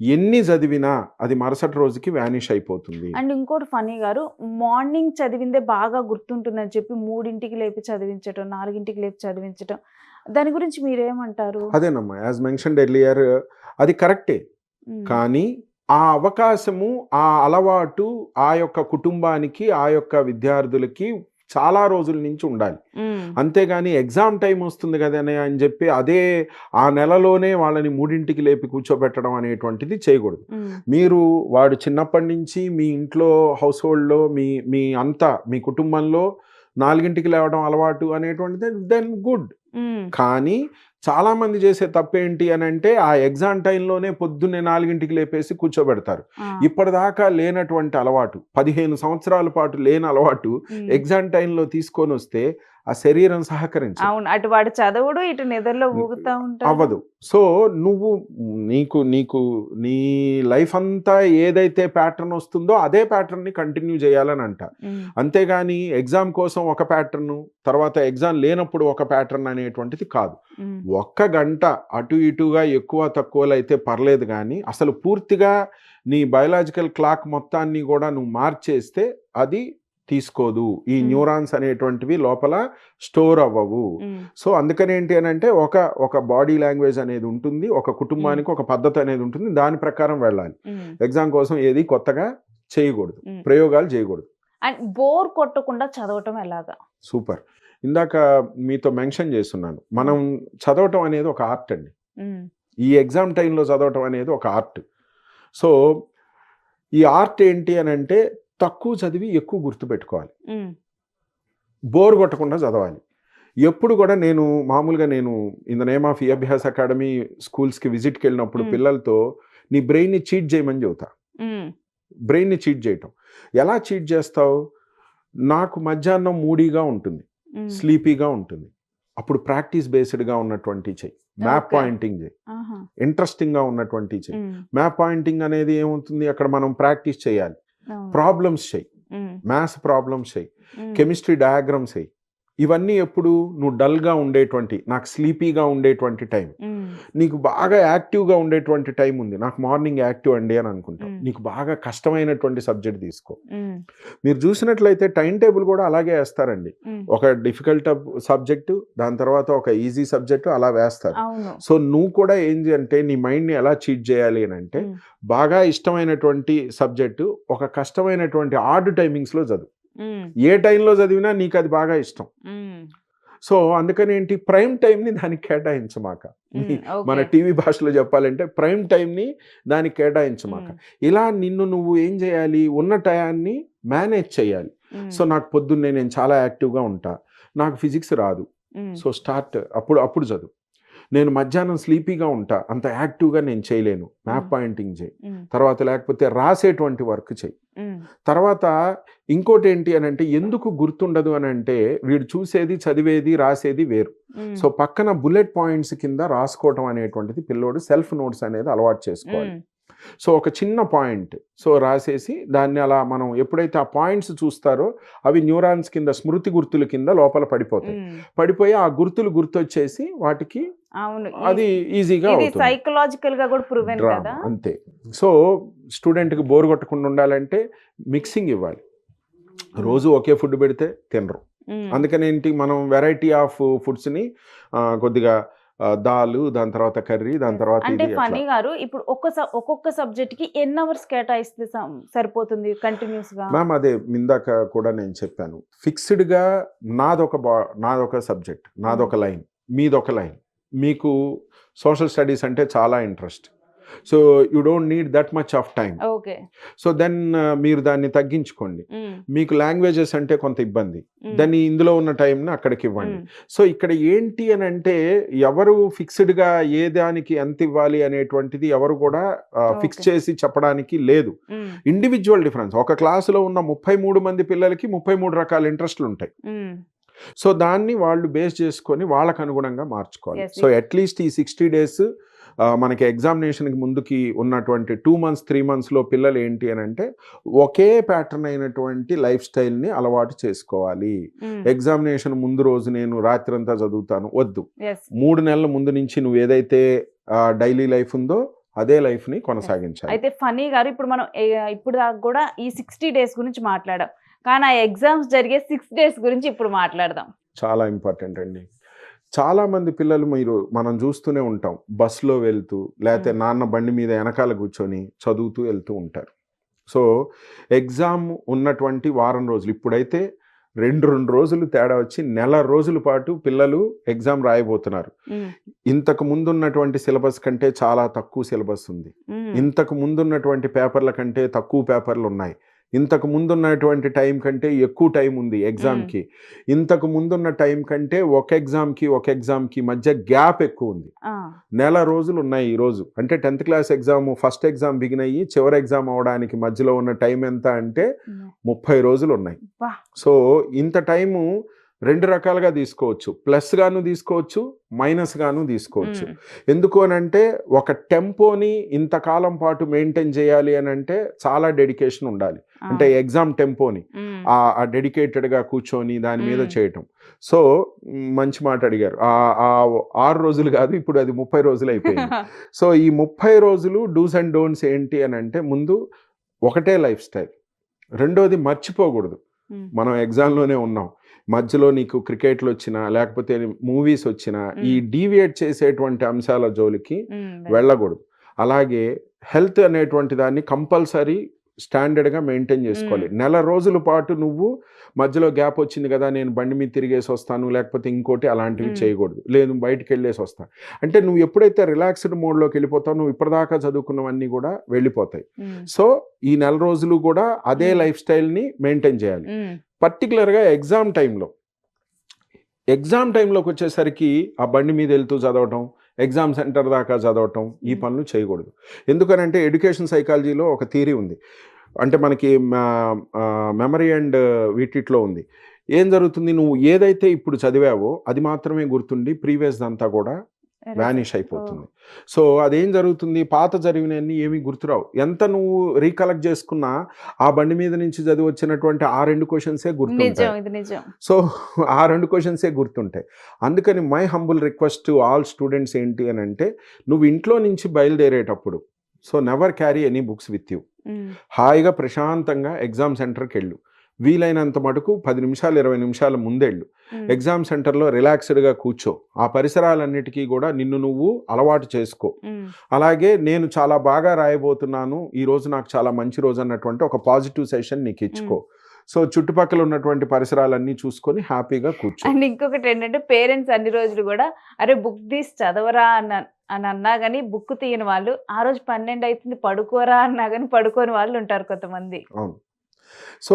ఎన్ని చదివినా అది మరుసటి రోజుకి వ్యానిష్ అయిపోతుంది. అండ్ ఇంకోటి ఫనీ గారు మార్నింగ్ చదివిందే బాగా గుర్తుంటుందని చెప్పి 3కి లేపి చదివించటం, 4కి లేపి చదివించటం. దాని గురించి మీరేమంటారు? అదేనమ్మా, యాజ్ మెన్షన్డ్ ఎర్లియర్, అది కరెక్టే. ఉమ్, కానీ ఆ అవకాశము, ఆ అలవాటు ఆ యొక్క కుటుంబానికి, ఆ యొక్క విద్యార్థులకి చాలా రోజుల నుంచి ఉండాలి. ఉమ్, అంతేగాని ఎగ్జామ్ టైం వస్తుంది కదనే అని చెప్పి అదే ఆ నెలలోనే వాళ్ళని 3ంటికి లేపి కూర్చోబెట్టడం అనేటువంటిది చేయకూడదు. ఉమ్, మీరు వాడు చిన్నప్పటి నుంచి మీ ఇంట్లో హౌస్ హోల్డ్లో మీ అంతా మీ కుటుంబంలో 4ంటికి లేవడం అలవాటు అనేటువంటిది దెన్ గుడ్. ఉమ్, కానీ చాలామంది చేసే తప్పేంటి అని అంటే ఆ ఎగ్జామ్ టైంలోనే పొద్దున్నే 4ంటికి లేపేసి కూర్చోబెడతారు. ఆ, ఇప్పటిదాకా లేనటువంటి అలవాటు, 15 సంవత్సరాల పాటు లేని అలవాటు ఉమ్. ఎగ్జామ్ టైంలో తీసుకొని వస్తే ఆ శరీరం సహకరించదు, అవును, అటు వాడు చదవడు, ఇటు నిద్రలో ఊగుతా ఉంటాడు. అవ్వదు. సో నువ్వు నీకు నీకు నీ లైఫ్ అంతా ఏదైతే ప్యాటర్న్ వస్తుందో అదే ప్యాటర్న్ని కంటిన్యూ చేయాలని అంట. ఉమ్, అంతేగాని ఎగ్జామ్ కోసం ఒక ప్యాటర్ను, తర్వాత ఎగ్జామ్ లేనప్పుడు ఒక ప్యాటర్న్ అనేటువంటిది కాదు. ఉమ్, ఒక్క గంట అటు ఇటుగా ఎక్కువ తక్కువలు అయితే పర్లేదు, కానీ అసలు పూర్తిగా నీ బయలాజికల్ క్లాక్ మొత్తాన్ని కూడా నువ్వు మార్చేస్తే అది తీసుకోదు. ఈ న్యూరాన్స్ అనేటువంటివి లోపల స్టోర్ అవ్వవు. ఉమ్, సో అందుకని ఏంటి అని అంటే ఒక బాడీ లాంగ్వేజ్ అనేది ఉంటుంది, ఒక కుటుంబానికి ఒక పద్ధతి అనేది ఉంటుంది, దాని ప్రకారం వెళ్ళాలి. ఉమ్, ఎగ్జామ్ కోసం ఏది కొత్తగా చేయకూడదు, ఉమ్. ప్రయోగాలు చేయకూడదు. అండ్ బోర్ కొట్టకుండా చదవటం ఎలాగా? సూపర్. ఇందాక మీతో మెన్షన్ చేస్తున్నాను, మనం చదవటం అనేది ఒక ఆర్ట్ అండి. ఉమ్, ఈ ఎగ్జామ్ టైంలో చదవటం అనేది ఒక ఆర్ట్. సో ఈ ఆర్ట్ ఏంటి అని అంటే తక్కువ చదివి ఎక్కువ గుర్తుపెట్టుకోవాలి, ఉమ్, బోర్ కొట్టకుండా చదవాలి. ఎప్పుడు కూడా మామూలుగా నేను ఇన్ ద నేమ్ ఆఫ్ ఈ అభ్యాస్ అకాడమీ స్కూల్స్కి విజిట్కి వెళ్ళినప్పుడు పిల్లలతో నీ బ్రెయిన్ని చీట్ చేయమని చెబుతా. ఉమ్, బ్రెయిన్ని చీట్ చేయటం ఎలా చీట్ చేస్తావు? నాకు మధ్యాహ్నం మూడీగా ఉంటుంది, ఉమ్. స్లీపీగా ఉంటుంది, అప్పుడు ప్రాక్టీస్ బేస్డ్గా ఉన్నటువంటి చెయ్యి, మ్యాప్ Okay. పాయింటింగ్ చెయ్యి, ఆహా. ఇంట్రెస్టింగ్గా ఉన్నటువంటి చెయ్యి. ఉమ్, మ్యాప్ పాయింటింగ్ అనేది ఏమవుతుంది, అక్కడ మనం ప్రాక్టీస్ చేయాలి, అవును. ప్రాబ్లమ్స్ చెయ్యి, ఉమ్, మ్యాథ్స్ ప్రాబ్లమ్స్ చెయ్యి, ఉమ్, కెమిస్ట్రీ డయాగ్రామ్స్ చెయ్యి. ఇవన్నీ ఎప్పుడు నువ్వు డల్గా ఉండేటువంటి, నాకు స్లీపీగా ఉండేటువంటి టైం, ఉమ్, నీకు బాగా యాక్టివ్గా ఉండేటువంటి టైం ఉంది, నాకు మార్నింగ్ యాక్టివ్ అండి అని అనుకుంటాం, మ్. నీకు బాగా కష్టమైనటువంటి సబ్జెక్ట్ తీసుకో. ఉమ్, మీరు చూసినట్లయితే టైం టేబుల్ కూడా అలాగే వేస్తారండి. ఉమ్. ఒక డిఫికల్ట్ సబ్జెక్టు, దాని తర్వాత ఒక ఈజీ సబ్జెక్టు అలా వేస్తారు. అవును. సో నువ్వు కూడా ఏంటి అంటే నీ మైండ్ని ఎలా చీట్ చేయాలి అని అంటే ఉమ్, బాగా ఇష్టమైనటువంటి సబ్జెక్టు ఒక కష్టమైనటువంటి ఆడ్ టైమింగ్స్లో చదువు. ఉమ్, ఏ టైంలో చదివినా నీకు అది బాగా ఇష్టం. ఉమ్, సో అందుకని ఏంటి, ప్రైమ్ టైంని దానికి కేటాయించమాక. ఉమ్, మన ఓకే. టీవీ భాషలో చెప్పాలంటే ప్రైమ్ టైంని దానికి కేటాయించమాక. ఉమ్, ఇలా నువ్వు ఏం చేయాలి, ఉన్న టయాన్ని మేనేజ్ చేయాలి. ఉమ్, సో నాకు పొద్దున్నే నేను చాలా యాక్టివ్గా ఉంటా, నాకు ఫిజిక్స్ రాదు, ఉమ్, సో స్టార్ట్ అప్పుడు చదువు. నేను మధ్యాహ్నం స్లీపీగా ఉంటా, అంత యాక్టివ్గా నేను చేయలేను, మ్యాప్ పాయింటింగ్ చేయి. ఉమ్, తర్వాత లేకపోతే రాసేటువంటి వర్క్ చేయి. ఉమ్, తర్వాత ఇంకోటి ఏంటి అని అంటే ఎందుకు గుర్తుండదు అని అంటే వీడు చూసేది, చదివేది, రాసేది వేరు. ఉమ్, సో పక్కన బుల్లెట్ పాయింట్స్ కింద రాసుకోవటం అనేటువంటిది పిల్లోడు సెల్ఫ్ నోట్స్ అనేది అలవాటు చేసుకోవాలి. ఉమ్, సో ఒక చిన్న పాయింట్ సో రాసేసి దాన్ని అలా మనం ఎప్పుడైతే ఆ పాయింట్స్ చూస్తారో అవి న్యూరాన్స్ కింద, స్మృతి గుర్తుల కింద లోపల పడిపోతాయి. ఉమ్. పడిపోయి ఆ గుర్తులు గుర్తొచ్చేసి వాటికి అవును, అది ఈజీగా ఇది అవుతుంది. సైకలాజికల్ గా కూడా ప్రూవెన్ డ్రామా కదా. అంతే. సో స్టూడెంట్కి బోర్ కొట్టకుండా ఉండాలంటే మిక్సింగ్ ఇవ్వాలి. రోజు ఒకే ఫుడ్ పెడితే తినరు. ఉమ్, అందుకని ఏంటి, మనం వెరైటీ ఆఫ్ ఫుడ్స్ని కొద్దిగా దాల్, దాని తర్వాత కర్రీ, దాని తర్వాత అంటే ఇది ఫనీ అట్లా. గారు ఇప్పుడు ఒక్కొక్క సబ్జెక్ట్ కి ఎన్ని అవర్స్ కేటాయిస్తే సరిపోతుంది కంటిన్యూస్ గా? మ్యామ్ అదే ఇందాక కూడా నేను చెప్పాను, ఫిక్స్డ్గా నాదొక సబ్జెక్ట్, నాదొక లైన్, మీదొక లైన్. మీకు సోషల్ స్టడీస్ అంటే చాలా interest, so you don't need that much of time. Okay. So then మీరు దాన్ని తగ్గించుకోండి. మీకు లాంగ్వేజెస్ అంటే కొంత ఇబ్బంది, దాన్ని ఇందులో ఉన్న టైంని అక్కడికి ఇవ్వండి. సో ఇక్కడ ఏంటి అని అంటే ఎవరు ఫిక్స్డ్గా ఏ దానికి ఎంత ఇవ్వాలి అనేటువంటిది ఎవరు కూడా ఫిక్స్ చేసి చెప్పడానికి లేదు. Individual difference. ఒక క్లాసులో ఉన్న 33 మంది పిల్లలకి 33 రకాల ఇంట్రెస్ట్లు ఉంటాయి. సో దాన్ని వాళ్ళు బేస్ చేసుకొని వాళ్ళకు అనుగుణంగా మార్చుకోవాలి. సో అట్లీస్ట్ ఈ 60 days మనకి ఎగ్జామినేషన్కి ముందుకి ఉన్నటువంటి 2 months 3 monthsలో పిల్లలు ఏంటి అని అంటే ఒకే ప్యాటర్న్ అయినటువంటి లైఫ్ స్టైల్ని అలవాటు చేసుకోవాలి. ఎగ్జామినేషన్ ముందు రోజు నేను రాత్రి అంతా చదువుతాను వద్దు. 3 నెలల ముందు నుంచి నువ్వు ఏదైతే డైలీ లైఫ్ ఉందో అదే లైఫ్ని కొనసాగించాలి. అయితే ఫనీ గారు ఇప్పుడు మనం ఇప్పుడు దాకా కూడా ఈ 60 days గురించి మాట్లాడాం, కానీ ఆ ఎగ్జామ్స్ జరిగే 6 days గురించి ఇప్పుడు మాట్లాడదాం. చాలా ఇంపార్టెంట్ అండి. చాలామంది పిల్లలు మనం చూస్తూనే ఉంటాం. బస్సులో వెళ్తూ, లేతే నాన్న బండి మీద వెనకాల కూర్చొని చదువుతూ వెళ్తూ ఉంటారు. సో, ఎగ్జామ్ ఉన్నటువంటి వారం రోజులు ఇప్పుడైతే 2 రోజులు తేడా వచ్చి నెల రోజుల పాటు పిల్లలు ఎగ్జామ్ రాయబోతున్నారు. ఇంతకు ముందున్నటువంటి సిలబస్ కంటే చాలా తక్కువ సిలబస్ ఉంది. ఇంతకు ముందున్నటువంటి పేపర్ల కంటే తక్కువ పేపర్లు ఉన్నాయి. ఇంతకు ముందున్నటువంటి టైం కంటే ఎక్కువ టైం ఉంది ఎగ్జామ్కి. ఇంతకు ముందున్న టైం కంటే ఒక ఎగ్జామ్కి మధ్య గ్యాప్ ఎక్కువ ఉంది. నెల రోజులు ఉన్నాయి ఈరోజు. అంటే 10th class exam first exam begin అయ్యి చివరి ఎగ్జామ్ అవడానికి మధ్యలో ఉన్న టైం ఎంత అంటే 30 రోజులు ఉన్నాయి. సో ఇంత టైము 2 రకాలుగా తీసుకోవచ్చు. ప్లస్ గాను తీసుకోవచ్చు, మైనస్ గాను తీసుకోవచ్చు. ఎందుకు అని అంటే ఒక టెంపోని ఇంతకాలం పాటు మెయింటైన్ చేయాలి అని అంటే చాలా డెడికేషన్ ఉండాలి. అంటే ఎగ్జామ్ టెంపోని ఆ డెడికేటెడ్గా కూర్చొని దాని మీద చేయటం. సో మంచి మాట అడిగారు. 6 రోజులు కాదు, ఇప్పుడు అది 30 రోజులు అయిపోయింది. సో ఈ 30 రోజులు డూస్ అండ్ డోంట్స్ ఏంటి అని అంటే, ముందు ఒకటే లైఫ్ స్టైల్. రెండోది మర్చిపోకూడదు, మనం ఎగ్జామ్లోనే ఉన్నాం. మధ్యలో నీకు క్రికెట్లు వచ్చినా లేకపోతే మూవీస్ వచ్చినా ఈ డీవియేట్ చేసేటువంటి అంశాల జోలికి వెళ్ళకూడదు. అలాగే హెల్త్ అనేటువంటి దాన్ని కంపల్సరీ స్టాండర్డ్గా మెయింటైన్ చేసుకోవాలి. నెల రోజుల పాటు నువ్వు మధ్యలో గ్యాప్ వచ్చింది కదా, నేను బండి మీద తిరిగేసి వస్తాను లేకపోతే ఇంకోటి అలాంటివి చేయకూడదు. లేదు బయటికి వెళ్ళేసి వస్తాను అంటే నువ్వు ఎప్పుడైతే రిలాక్స్డ్ మోడ్లోకి వెళ్ళిపోతావు, నువ్వు ఇప్పటిదాకా చదువుకున్నవన్నీ కూడా వెళ్ళిపోతాయి. సో ఈ నెల రోజులు కూడా అదే లైఫ్ స్టైల్ని మెయింటైన్ చేయాలి. పర్టికులర్గా ఎగ్జామ్ టైంలోకి వచ్చేసరికి ఆ బండి మీద వెళ్తూ చదవటం, ఎగ్జామ్ సెంటర్ దాకా చదవటం, ఈ పనులు చేయకూడదు. ఎందుకనంటే ఎడ్యుకేషన్ సైకాలజీలో ఒక థియరీ ఉంది. అంటే మనకి మెమరీ అండ్ వీటిలో ఉంది. ఏం జరుగుతుంది, నువ్వు ఏదైతే ఇప్పుడు చదివావో అది మాత్రమే గుర్తుండి ప్రీవియస్ అంతా కూడా వ్యానిష్ అయిపోతుంది. సో అదేం జరుగుతుంది, పాత జరిగినవన్నీ ఏమీ గుర్తురావు. ఎంత నువ్వు రీకలెక్ట్ చేసుకున్నా ఆ బండి మీద నుంచి చదివి వచ్చినటువంటి 2 క్వశ్చన్సే గుర్తుంటాయి. సో 2 క్వశ్చన్సే గుర్తుంటాయి. అందుకని my humble request to all students ఏంటి అని అంటే, నువ్వు ఇంట్లో నుంచి బయలుదేరేటప్పుడు so never carry any books with you. హాయిగా ప్రశాంతంగా ఎగ్జామ్ సెంటర్కి వెళ్ళు. వీలైనంత మటుకు 10 నిమిషాలు 20 నిమిషాల ముందెళ్ళు. ఎగ్జామ్ సెంటర్లో రిలాక్స్డ్గా కూర్చో. ఆ పరిసరాలన్నిటికీ కూడా నిన్ను నువ్వు అలవాటు చేసుకో. అలాగే నేను చాలా బాగా రాయబోతున్నాను, ఈ రోజు నాకు చాలా మంచి రోజు అన్నటువంటి ఒక పాజిటివ్ సెషన్ నీకు ఇచ్చుకో. సో చుట్టుపక్కల ఉన్నటువంటి పరిసరాలన్నీ చూసుకొని హ్యాపీగా కూర్చో. అండ్ ఇంకొకటి ఏంటంటే, పేరెంట్స్ అన్ని రోజులు కూడా అరే బుక్ తీసి చదవరా అని అన్నా కానీ బుక్ తీయని వాళ్ళు, ఆ రోజు 12 అవుతుంది పడుకోరా అన్నా కానీ పడుకోని వాళ్ళు ఉంటారు కొంతమంది. అవును. సో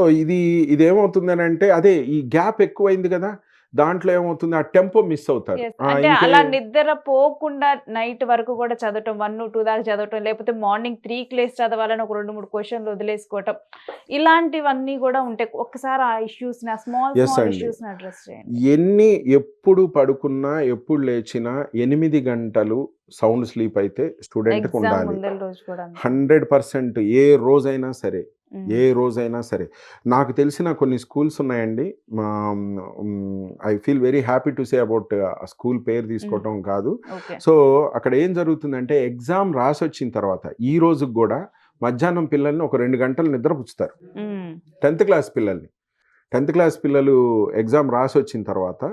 ఇదేమవుతుందని అంటే, అదే ఈ గ్యాప్ ఎక్కువైంది కదా, దాంట్లో ఏమవుతుంది, ఆ టెంపో మిస్ అవుతారు. అంటే అలా నిద్ర పోకుండా నైట్ వరకు కూడా చదవటం, 1-2 దాకా చదవటం, లేకపోతే మార్నింగ్ 3కి లేసి చదవాలని ఒక 2-3 క్వశ్చన్లు వదిలేసుకోవటం, ఇలాంటివన్నీ కూడా ఉంటాయి. ఒక్కసారి ఆ ఇష్యూస్ స్మాల్ ఇష్యూస్ అడ్రస్ చేయండి. ఎప్పుడు పడుకున్నా ఎప్పుడు లేచినా 8 గంటలు సౌండ్ స్లీప్ అయితే స్టూడెంట్కి ఉండాలి. 100%. ఏ రోజైనా సరే. నాకు తెలిసిన కొన్ని స్కూల్స్ ఉన్నాయండి. I feel very happy to say about school పేరు తీసుకోవటం కాదు. సో అక్కడ ఏం జరుగుతుందంటే, ఎగ్జామ్ రాసి వచ్చిన తర్వాత ఈ రోజుకి కూడా మధ్యాహ్నం పిల్లల్ని ఒక 2 గంటలు నిద్రపుచ్చుతారు. 10th క్లాస్ పిల్లలు ఎగ్జామ్ రాసి వచ్చిన తర్వాత,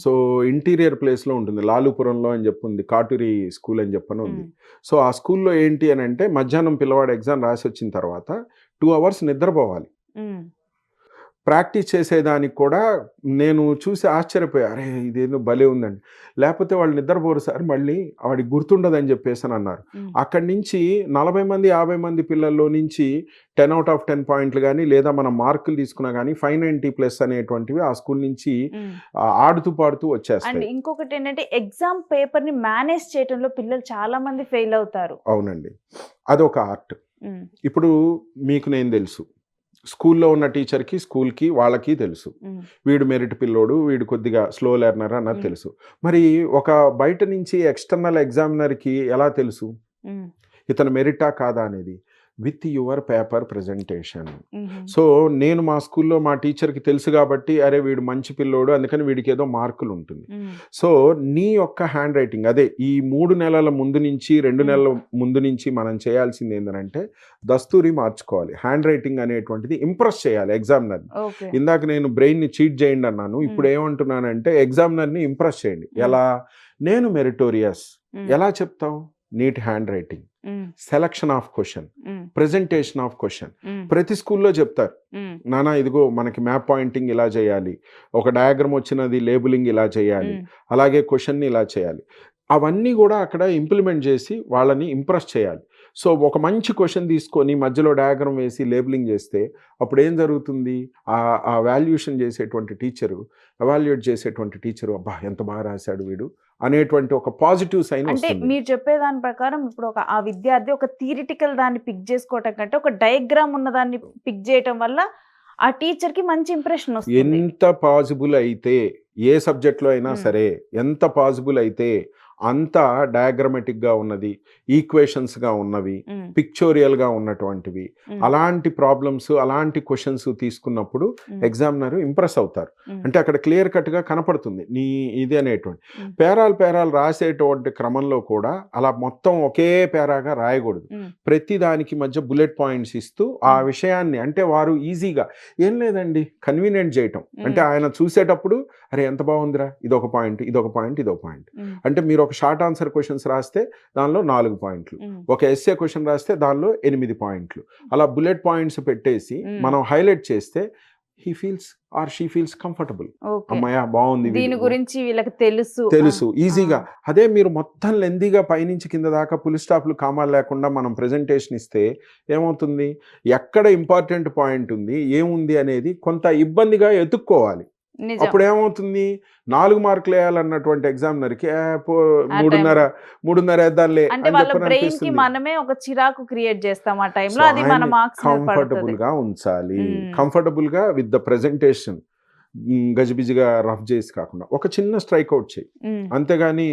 సో ఇంటీరియర్ ప్లేస్లో ఉంటుంది, లాలుపురంలో అని చెప్పి ఉంది, కాటూరి స్కూల్ అని చెప్పని ఉంది. సో ఆ స్కూల్లో ఏంటి అని అంటే, మధ్యాహ్నం పిల్లవాడు ఎగ్జామ్ రాసి వచ్చిన తర్వాత 2 hours నిద్రపోవాలి. ప్రాక్టీస్ చేసేదానికి కూడా నేను చూసి ఆశ్చర్యపోయా, అరే ఇదేదో భలే ఉందండి. లేకపోతే వాళ్ళు నిద్రపోరు సార్, మళ్ళీ వాడికి గుర్తుండదని చెప్పేసి అని అన్నారు. అక్కడి నుంచి 40 మంది 50 మంది పిల్లల్లో నుంచి 10 out of 10 పాయింట్లు కానీ, లేదా మనం మార్కులు తీసుకున్నా కానీ 590+ అనేటువంటివి ఆ స్కూల్ నుంచి ఆడుతూ పాడుతూ వచ్చేస్తాయి. అండ్ ఇంకొకటి ఏంటంటే, ఎగ్జామ్ పేపర్ని మేనేజ్ చేయడంలో పిల్లలు చాలా మంది ఫెయిల్ అవుతారు. అవునండి, అదొక ఆర్ట్. ఇప్పుడు మీకు నేను తెలుసు, స్కూల్లో ఉన్న టీచర్కి స్కూల్కి వాళ్ళకి తెలుసు, వీడు మెరిట్ పిల్లోడు, వీడు కొద్దిగా స్లో లెర్నర్ అన్నది తెలుసు. మరి ఒక బయట నుంచి ఎక్స్టర్నల్ ఎగ్జామినర్కి ఎలా తెలుసు ఇతను మెరిటా కాదా అనేది? With your paper presentation. So నేను మా స్కూల్లో మా టీచర్కి తెలుసు కాబట్టి అరే వీడు మంచి పిల్లోడు అందుకని వీడికి ఏదో మార్కులు ఉంటుంది. సో నీ యొక్క హ్యాండ్ రైటింగ్ అదే ఈ 3 నెలల ముందు నుంచి 2 నెలల ముందు నుంచి మనం చేయాల్సింది ఏంటంటే దస్తూరి మార్చుకోవాలి. హ్యాండ్ రైటింగ్ అనేటువంటిది ఇంప్రెస్ చేయాలి ఎగ్జామినర్ని. ఇందాక నేను బ్రెయిన్ని చీట్ చేయండి అన్నాను, ఇప్పుడు ఏమంటున్నానంటే ఎగ్జామినర్ని ఇంప్రెస్ చేయండి. ఎలా? నేను మెరిటోరియస్ ఎలా చెప్తావు? Neat handwriting, selection of question, presentation of question. ప్రతి స్కూల్లో చెప్తారు, నానా ఇదిగో మనకి మ్యాప్ పాయింటింగ్ ఇలా చేయాలి, ఒక డయాగ్రామ్ వచ్చినది లేబులింగ్ ఇలా చేయాలి, అలాగే క్వశ్చన్ని ఇలా చేయాలి. అవన్నీ కూడా అక్కడ ఇంప్లిమెంట్ చేసి వాళ్ళని ఇంప్రెస్ చేయాలి. సో ఒక మంచి క్వశ్చన్ తీసుకొని మధ్యలో డయాగ్రామ్ వేసి లేబులింగ్ చేస్తే అప్పుడు ఏం జరుగుతుంది? ఆ వాల్యుయేషన్ చేసేటువంటి టీచరు, ఎవాల్యుయేట్ చేసేటువంటి టీచరు అబ్బా ఎంత బాగా రాశాడు వీడు అనేటువంటి ఒక పాజిటివ్ సైన్ అంటే వస్తుంది. మీరు చెప్పేదాని ప్రకారం ఇప్పుడు ఆ విద్యార్థి ఒక థియరిటికల్ దాన్ని పిక్ చేసుకోవటం కంటే ఒక డయాగ్రామ్ ఉన్న దాన్ని పిక్ చేయటం వల్ల ఆ టీచర్ కి మంచి ఇంప్రెషన్ వస్తుంది. ఎంత పాసిబుల్ అయితే ఏ సబ్జెక్ట్లో అయినా సరే ఎంత పాసిబుల్ అయితే అంత డయాగ్రమెటిక్గా ఉన్నది, ఈక్వేషన్స్గా ఉన్నవి, పిక్చోరియల్గా ఉన్నటువంటివి అలాంటి ప్రాబ్లమ్స్ అలాంటి క్వశ్చన్స్ తీసుకున్నప్పుడు ఎగ్జామినర్ ఇంప్రెస్ అవుతారు. అంటే అక్కడ క్లియర్ కట్గా కనపడుతుంది నీ ఇది అనేటువంటి. పేరాలు రాసేటువంటి క్రమంలో కూడా అలా మొత్తం ఒకే పేరాగా రాయకూడదు. ప్రతి దానికి మధ్య బుల్లెట్ పాయింట్స్ ఇస్తూ ఆ విషయాన్ని అంటే వారు ఈజీగా ఏం లేదండి కన్వీనియంట్ చేయటం. అంటే ఆయన చూసేటప్పుడు అరే ఎంత బాగుందిరా, ఇదొక పాయింట్, ఇదొక పాయింట్, ఇదొక పాయింట్. అంటే మీరు ఒక షార్ట్ ఆన్సర్ క్వశ్చన్స్ రాస్తే దానిలో 4 పాయింట్లు, ఒక ఎస్ఏ క్వశ్చన్ రాస్తే దానిలో 8 పాయింట్లు, అలా బుల్లెట్ పాయింట్స్ పెట్టేసి మనం హైలైట్ చేస్తే he feels or she feels comfortable. అమ్మాయ బాగుంది, దీని గురించి వీళ్ళకి తెలుసు ఈజీగా. అదే మీరు మొత్తం లెందీగా పైనుంచి కింద దాకా పులి స్టాప్లు కామాలు లేకుండా మనం ప్రెజెంటేషన్ ఇస్తే ఏమవుతుంది? ఎక్కడ ఇంపార్టెంట్ పాయింట్ ఉంది, ఏముంది అనేది కొంత ఇబ్బందిగా ఎత్తుక్కోవాలి. అప్పుడు ఏమవుతుంది? 4 మార్కులు వేయాలన్నటువంటి ఎగ్జామినర్కి 3.5 వేద్దాంలే అంటే వాళ్ళ బ్రెయిన్ కి మనమే ఒక చిరాకు క్రియేట్ చేస్తాం ఆ టైంలో. అది మన మార్క్స్ కంఫర్టబుల్ గా ఉంచాలి. కంఫర్టబుల్ గా విత్ ద ప్రెజెంటేషన్, గజిబిజిగా రఫ్ చేసి కాకుండా ఒక చిన్న స్ట్రైక్ అవుట్ చేయి. అంతేగాని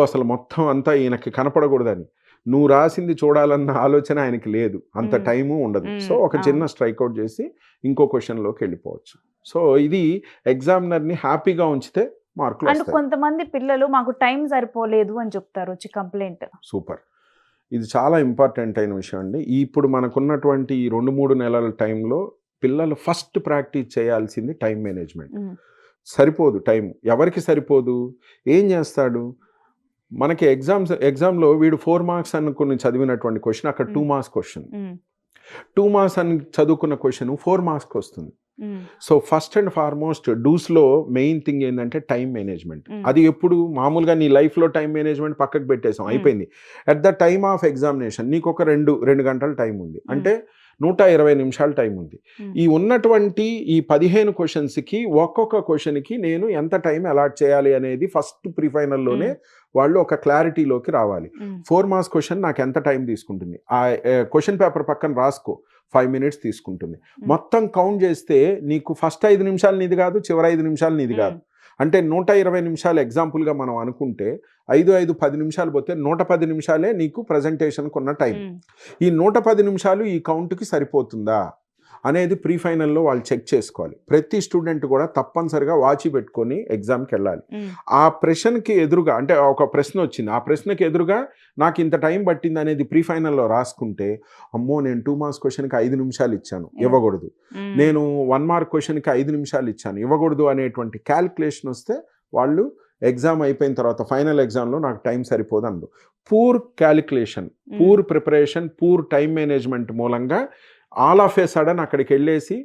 అసలు మొత్తం అంతా ఈయనకి కనపడకూడదని నువ్వు రాసింది చూడాలన్న ఆలోచన ఆయనకి లేదు, అంత టైము ఉండదు. సో ఒక చిన్న స్ట్రైక్ అవుట్ చేసి ఇంకో క్వశ్చన్లోకి వెళ్ళిపోవచ్చు. సో ఇది ఎగ్జామినర్ని హ్యాపీగా ఉంచితే మార్కులు వస్తాయి. కొంతమంది పిల్లలు మాకు టైం సరిపోలేదు అని చెప్తారు వచ్చి కంప్లైంట్. సూపర్, ఇది చాలా ఇంపార్టెంట్ అయిన విషయం అండి. ఇప్పుడు మనకున్నటువంటి ఈ 2-3 నెలల టైంలో పిల్లలు ఫస్ట్ ప్రాక్టీస్ చేయాల్సింది టైం మేనేజ్మెంట్. సరిపోదు టైం, ఎవరికి సరిపోదు? ఏం చేస్తాడు? మనకి ఎగ్జామ్లో వీడు 4 మార్క్స్ అనుకుని చదివినటువంటి క్వశ్చన్ అక్కడ 2 మార్క్స్ క్వశ్చన్, 2 మార్క్స్ అని చదువుకున్న క్వశ్చన్ 4 మార్క్స్కి వస్తుంది. సో ఫస్ట్ అండ్ ఫార్మోస్ట్ డూస్లో మెయిన్ థింగ్ ఏంటంటే టైం మేనేజ్మెంట్. అది ఎప్పుడు మామూలుగా నీ లైఫ్లో టైం మేనేజ్మెంట్ పక్కకు పెట్టేసాం, అయిపోయింది. At the time of examination నీకు ఒక 2 గంటల టైం ఉంది, అంటే 120 నిమిషాల టైం ఉంది. ఈ ఉన్నటువంటి ఈ 15 క్వశ్చన్స్కి ఒక్కొక్క క్వశ్చన్కి నేను ఎంత టైం అలాట్ చేయాలి అనేది ఫస్ట్ ప్రీఫైనల్లోనే వాళ్ళు ఒక క్లారిటీలోకి రావాలి. 4 మార్క్స్ క్వశ్చన్ నాకు ఎంత టైం తీసుకుంటుంది, ఆ క్వశ్చన్ పేపర్ పక్కన రాసుకో, 5 minutes తీసుకుంటుంది. మొత్తం కౌంట్ చేస్తే నీకు ఫస్ట్ 5 నిమిషాలు నీది కాదు, చివరి 5 నిమిషాలు నీది కాదు. అంటే 120 నిమిషాలు ఎగ్జాంపుల్గా మనం అనుకుంటే 10 నిమిషాలు పోతే 110 నిమిషాలే నీకు ప్రజెంటేషన్కి ఉన్న టైం. ఈ 110 నిమిషాలు ఈ కౌంట్కి సరిపోతుందా అనేది ప్రీ ఫైనల్లో వాళ్ళు చెక్ చేసుకోవాలి. ప్రతి స్టూడెంట్ కూడా తప్పనిసరిగా వాచి పెట్టుకొని ఎగ్జామ్కి వెళ్ళాలి. ఆ ప్రశ్నకి ఎదురుగా అంటే ఒక ప్రశ్న వచ్చింది, ఆ ప్రశ్నకి ఎదురుగా నాకు ఇంత టైం పట్టింది అనేది ప్రీ ఫైనల్లో రాసుకుంటే, అమ్మో నేను 2 మార్క్స్ క్వశ్చన్కి 5 నిమిషాలు ఇచ్చాను, ఇవ్వకూడదు, నేను 1 మార్క్ క్వశ్చన్కి 5 నిమిషాలు ఇచ్చాను, ఇవ్వకూడదు అనేటువంటి క్యాల్కులేషన్ వస్తే వాళ్ళు ఎగ్జామ్ అయిపోయిన తర్వాత ఫైనల్ ఎగ్జామ్లో నాకు టైం సరిపోదు అందు. Poor calculation, poor preparation, poor time management మూలంగా ఆల్ ఆఫ్ ఏ సడన్ అక్కడికి వెళ్ళేసి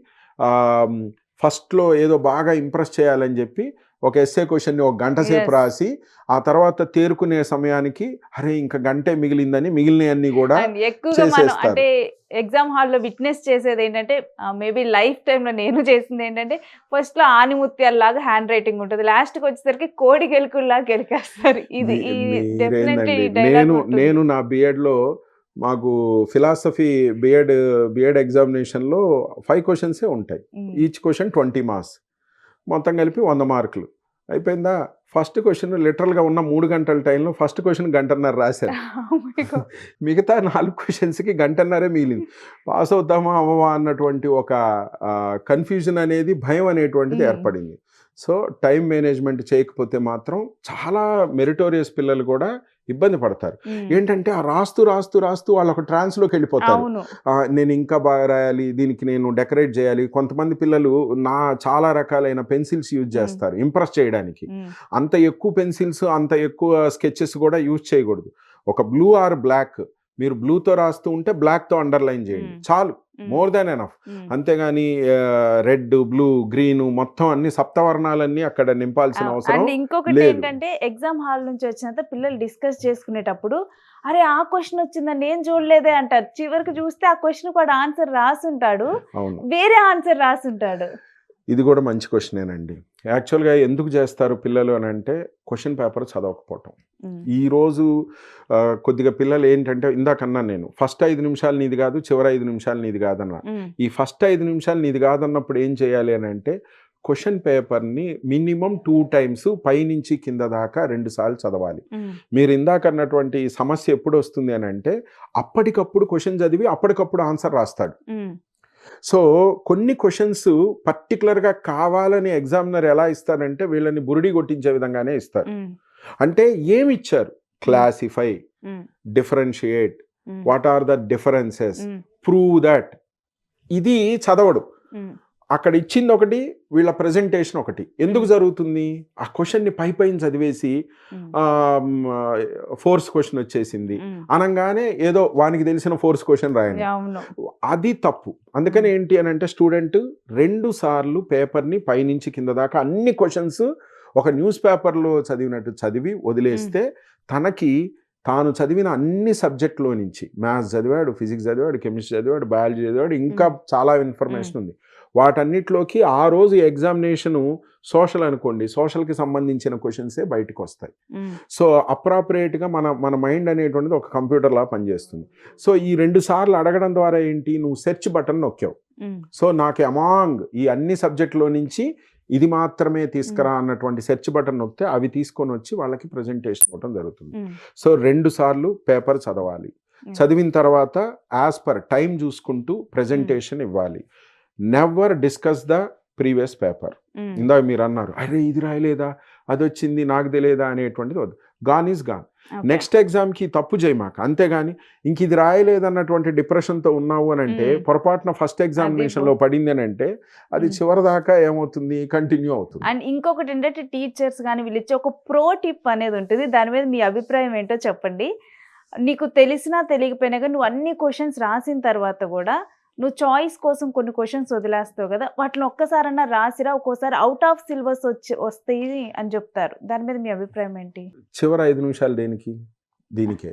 ఫస్ట్లో ఏదో బాగా ఇంప్రెస్ చేయాలని చెప్పి ఒక ఎస్ఏ క్వశ్చన్ని 1 గంట సేపు రాసి ఆ తర్వాత తేరుకునే సమయానికి అరే ఇంకా గంటే మిగిలిందని మిగిలినవన్నీ కూడా అంటే ఎగ్జామ్ హాల్లో విట్నెస్ చేసేది ఏంటంటే మేబీ లైఫ్ టైంలో నేను చేసింది ఏంటంటే ఫస్ట్లో ఆనిముత్యాల్లాగా హ్యాండ్ రైటింగ్ ఉంటుంది, లాస్ట్కి వచ్చేసరికి కోడి గెలుకుల్లాగా గెలికేస్తారు. ఇది నేను నా బిఎడ్లో మాకు ఫిలాసఫీ బిఎడ్ ఎగ్జామినేషన్లో 5 క్వశ్చన్సే ఉంటాయి. ఈచ్ క్వశ్చన్ 20 మార్క్స్, మొత్తం కలిపి 100 మార్కులు. అయిపోయిందా? ఫస్ట్ క్వెషన్ లిటరల్‌గా ఉన్న 3 గంటల టైంలో ఫస్ట్ క్వెషన్ గంటన్నర రాశాను. Oh my God. మిగతా 4 క్వెషన్స్‌కి గంటన్నరే మిగిలింది. పాస్ అవుతామా? అవ్వమా? అన్నటువంటి ఒక కన్‌ఫ్యూజన్ అనేది, భయం అనేటువంటిది ఏర్పడింది. సో, టైమ్ మేనేజ్‌మెంట్ చేయకపోతే మాత్రం చాలా మెరిటోరియస్ పిల్లలు కూడా ఇబ్బంది పడతారు. ఏంటంటే ఆ రాస్తూ వాళ్ళు ఒక ట్రాన్స్‌లోకి వెళ్ళిపోతారు. అవును. నేను ఇంకా బాగా రాయాలి, దీనికి నేను డెకరేట్ చేయాలి. కొంతమంది పిల్లలు చాలా రకాలైన పెన్సిల్స్ యూజ్ చేస్తారు ఇంప్రెస్ చేయడానికి. అంత ఎక్కువ పెన్సిల్స్, అంత ఎక్కువ స్కెచెస్ కూడా యూజ్ చేయకూడదు. ఒక బ్లూ ఆర్ బ్లాక్, మీరు బ్లూతో రాస్తూ ఉంటే బ్లాక్తో అండర్లైన్ చేయండి చాలు, మోర్ దాన్ ఎనఫ్. అంతేగాని రెడ్, బ్లూ, గ్రీన్ మొత్తం అన్ని సప్తవర్ణాలన్నీ అక్కడ నింపాల్సిన అవసరం అండ్ ఇంకొకటి లేదు. ఏంటంటే ఎగ్జామ్ హాల్ నుంచి వచ్చినంత పిల్లలు డిస్కస్ చేసుకునేటప్పుడు అరే ఆ క్వశ్చన్ వచ్చిందని నేను చూడలేదే అంటారు. చివరికి చూస్తే ఆ క్వశ్చన్ కూడా ఆన్సర్ రాసుంటాడు, అవును, వేరే ఆన్సర్ రాసుంటాడు. ఇది కూడా మంచి క్వశ్చనేనండి. యాక్చువల్గా ఎందుకు చేస్తారు పిల్లలు అని అంటే, క్వశ్చన్ పేపర్ చదవకపోవటం. ఈరోజు కొద్దిగా పిల్లలు ఏంటంటే, ఇందాకన్నా నేను ఫస్ట్ 5 నిమిషాలు నీది కాదు, చివరి 5 నిమిషాలు నీది కాదన్నా. ఈ ఫస్ట్ 5 నిమిషాలు నీది కాదన్నప్పుడు ఏం చేయాలి అని అంటే, క్వశ్చన్ పేపర్ని మినిమం 2 టైమ్స్ పైనుంచి కింద దాకా 2 సార్లు చదవాలి. మీరు ఇందాక అన్నటువంటి సమస్య ఎప్పుడు వస్తుంది అని అంటే, అప్పటికప్పుడు క్వశ్చన్ చదివి అప్పటికప్పుడు ఆన్సర్ రాస్తాడు. సో కొన్ని క్వశ్చన్స్ పర్టికులర్గా కావాలని ఎగ్జామినర్ ఎలా ఇస్తారంటే, వీళ్ళని బురిడి కొట్టించే విధంగానే ఇస్తారు. అంటే ఏమి ఇచ్చారు? Classify, differentiate, what are the differences, prove that. ఇది చదవడు. అక్కడ ఇచ్చింది ఒకటి, వీళ్ళ ప్రజెంటేషన్ ఒకటి. ఎందుకు జరుగుతుంది? ఆ క్వశ్చన్ని పైన చదివేసి ఫోర్స్ క్వశ్చన్ వచ్చేసింది అనగానే ఏదో వానికి తెలిసిన ఫోర్స్ క్వశ్చన్ రాయండి, అది తప్పు. అందుకని ఏంటి అని అంటే, స్టూడెంట్ 2 సార్లు పేపర్ని పైనుంచి కింద దాకా అన్ని క్వశ్చన్స్ ఒక న్యూస్ పేపర్లో చదివినట్టు చదివి వదిలేస్తే, తాను చదివిన అన్ని సబ్జెక్టులో నుంచి మ్యాథ్స్ చదివాడు, ఫిజిక్స్ చదివాడు, కెమిస్ట్రీ చదివాడు, బయాలజీ చదివాడు, ఇంకా చాలా ఇన్ఫర్మేషన్ ఉంది. వాటన్నిటిలోకి ఆ రోజు ఎగ్జామినేషను సోషల్ అనుకోండి, సోషల్కి సంబంధించిన క్వశ్చన్సే బయటకు వస్తాయి. సో అప్రాపరియేట్గా మన మైండ్ అనేటువంటిది ఒక కంప్యూటర్లా పనిచేస్తుంది. సో ఈ 2 సార్లు అడగడం ద్వారా ఏంటి, నువ్వు సెర్చ్ బటన్ నొక్కావు. సో నాకు అమాంగ్ ఈ అన్ని సబ్జెక్టులో నుంచి ఇది మాత్రమే తీసుకురా అన్నటువంటి సెర్చ్ బటన్ నొక్కితే అవి తీసుకొని వచ్చి వాళ్ళకి ప్రజెంటేషన్ ఇవ్వడం జరుగుతుంది. సో 2 సార్లు పేపర్ చదవాలి. చదివిన తర్వాత యాజ్ పర్ టైం చూసుకుంటూ ప్రజెంటేషన్ ఇవ్వాలి. Never discuss the previous paper. ఇందాక మీరు అన్నారు, అరే ఇది రాయలేదా, అది వచ్చింది నాకు తెలియదా అనేటువంటిది వద్దు. Gone is gone. నెక్స్ట్ ఎగ్జామ్కి తప్పు చేయమాక. అంతేగాని ఇంక ఇది రాయలేదన్నటువంటి డిప్రెషన్తో ఉన్నావు అని అంటే, పొరపాటున ఫస్ట్ ఎగ్జామినేషన్లో పడింది అని అంటే, అది చివరి దాకా ఏమవుతుంది, కంటిన్యూ అవుతుంది. అండ్ ఇంకొకటి ఏంటంటే, టీచర్స్ కానీ వీళ్ళు ఇచ్చే ఒక ప్రో టిప్ అనేది ఉంటుంది. దాని మీద మీ అభిప్రాయం ఏంటో చెప్పండి. నీకు తెలిసినా తెలియకపోయినా కానీ నువ్వు అన్ని క్వశ్చన్స్ రాసిన తర్వాత కూడా నువ్వు చాయిస్ కోసం కొన్ని క్వశ్చన్స్ వదిలేస్తావు కదా, వాటిని ఒక్కసారన్నా రాసిరా, ఒక్కోసారి అవుట్ ఆఫ్ సిలబస్ వస్తాయి అని చెప్తారు. దాని మీద మీ అభిప్రాయం ఏంటి? చివరి 5 నిమిషాలు దేనికి? దీనికే.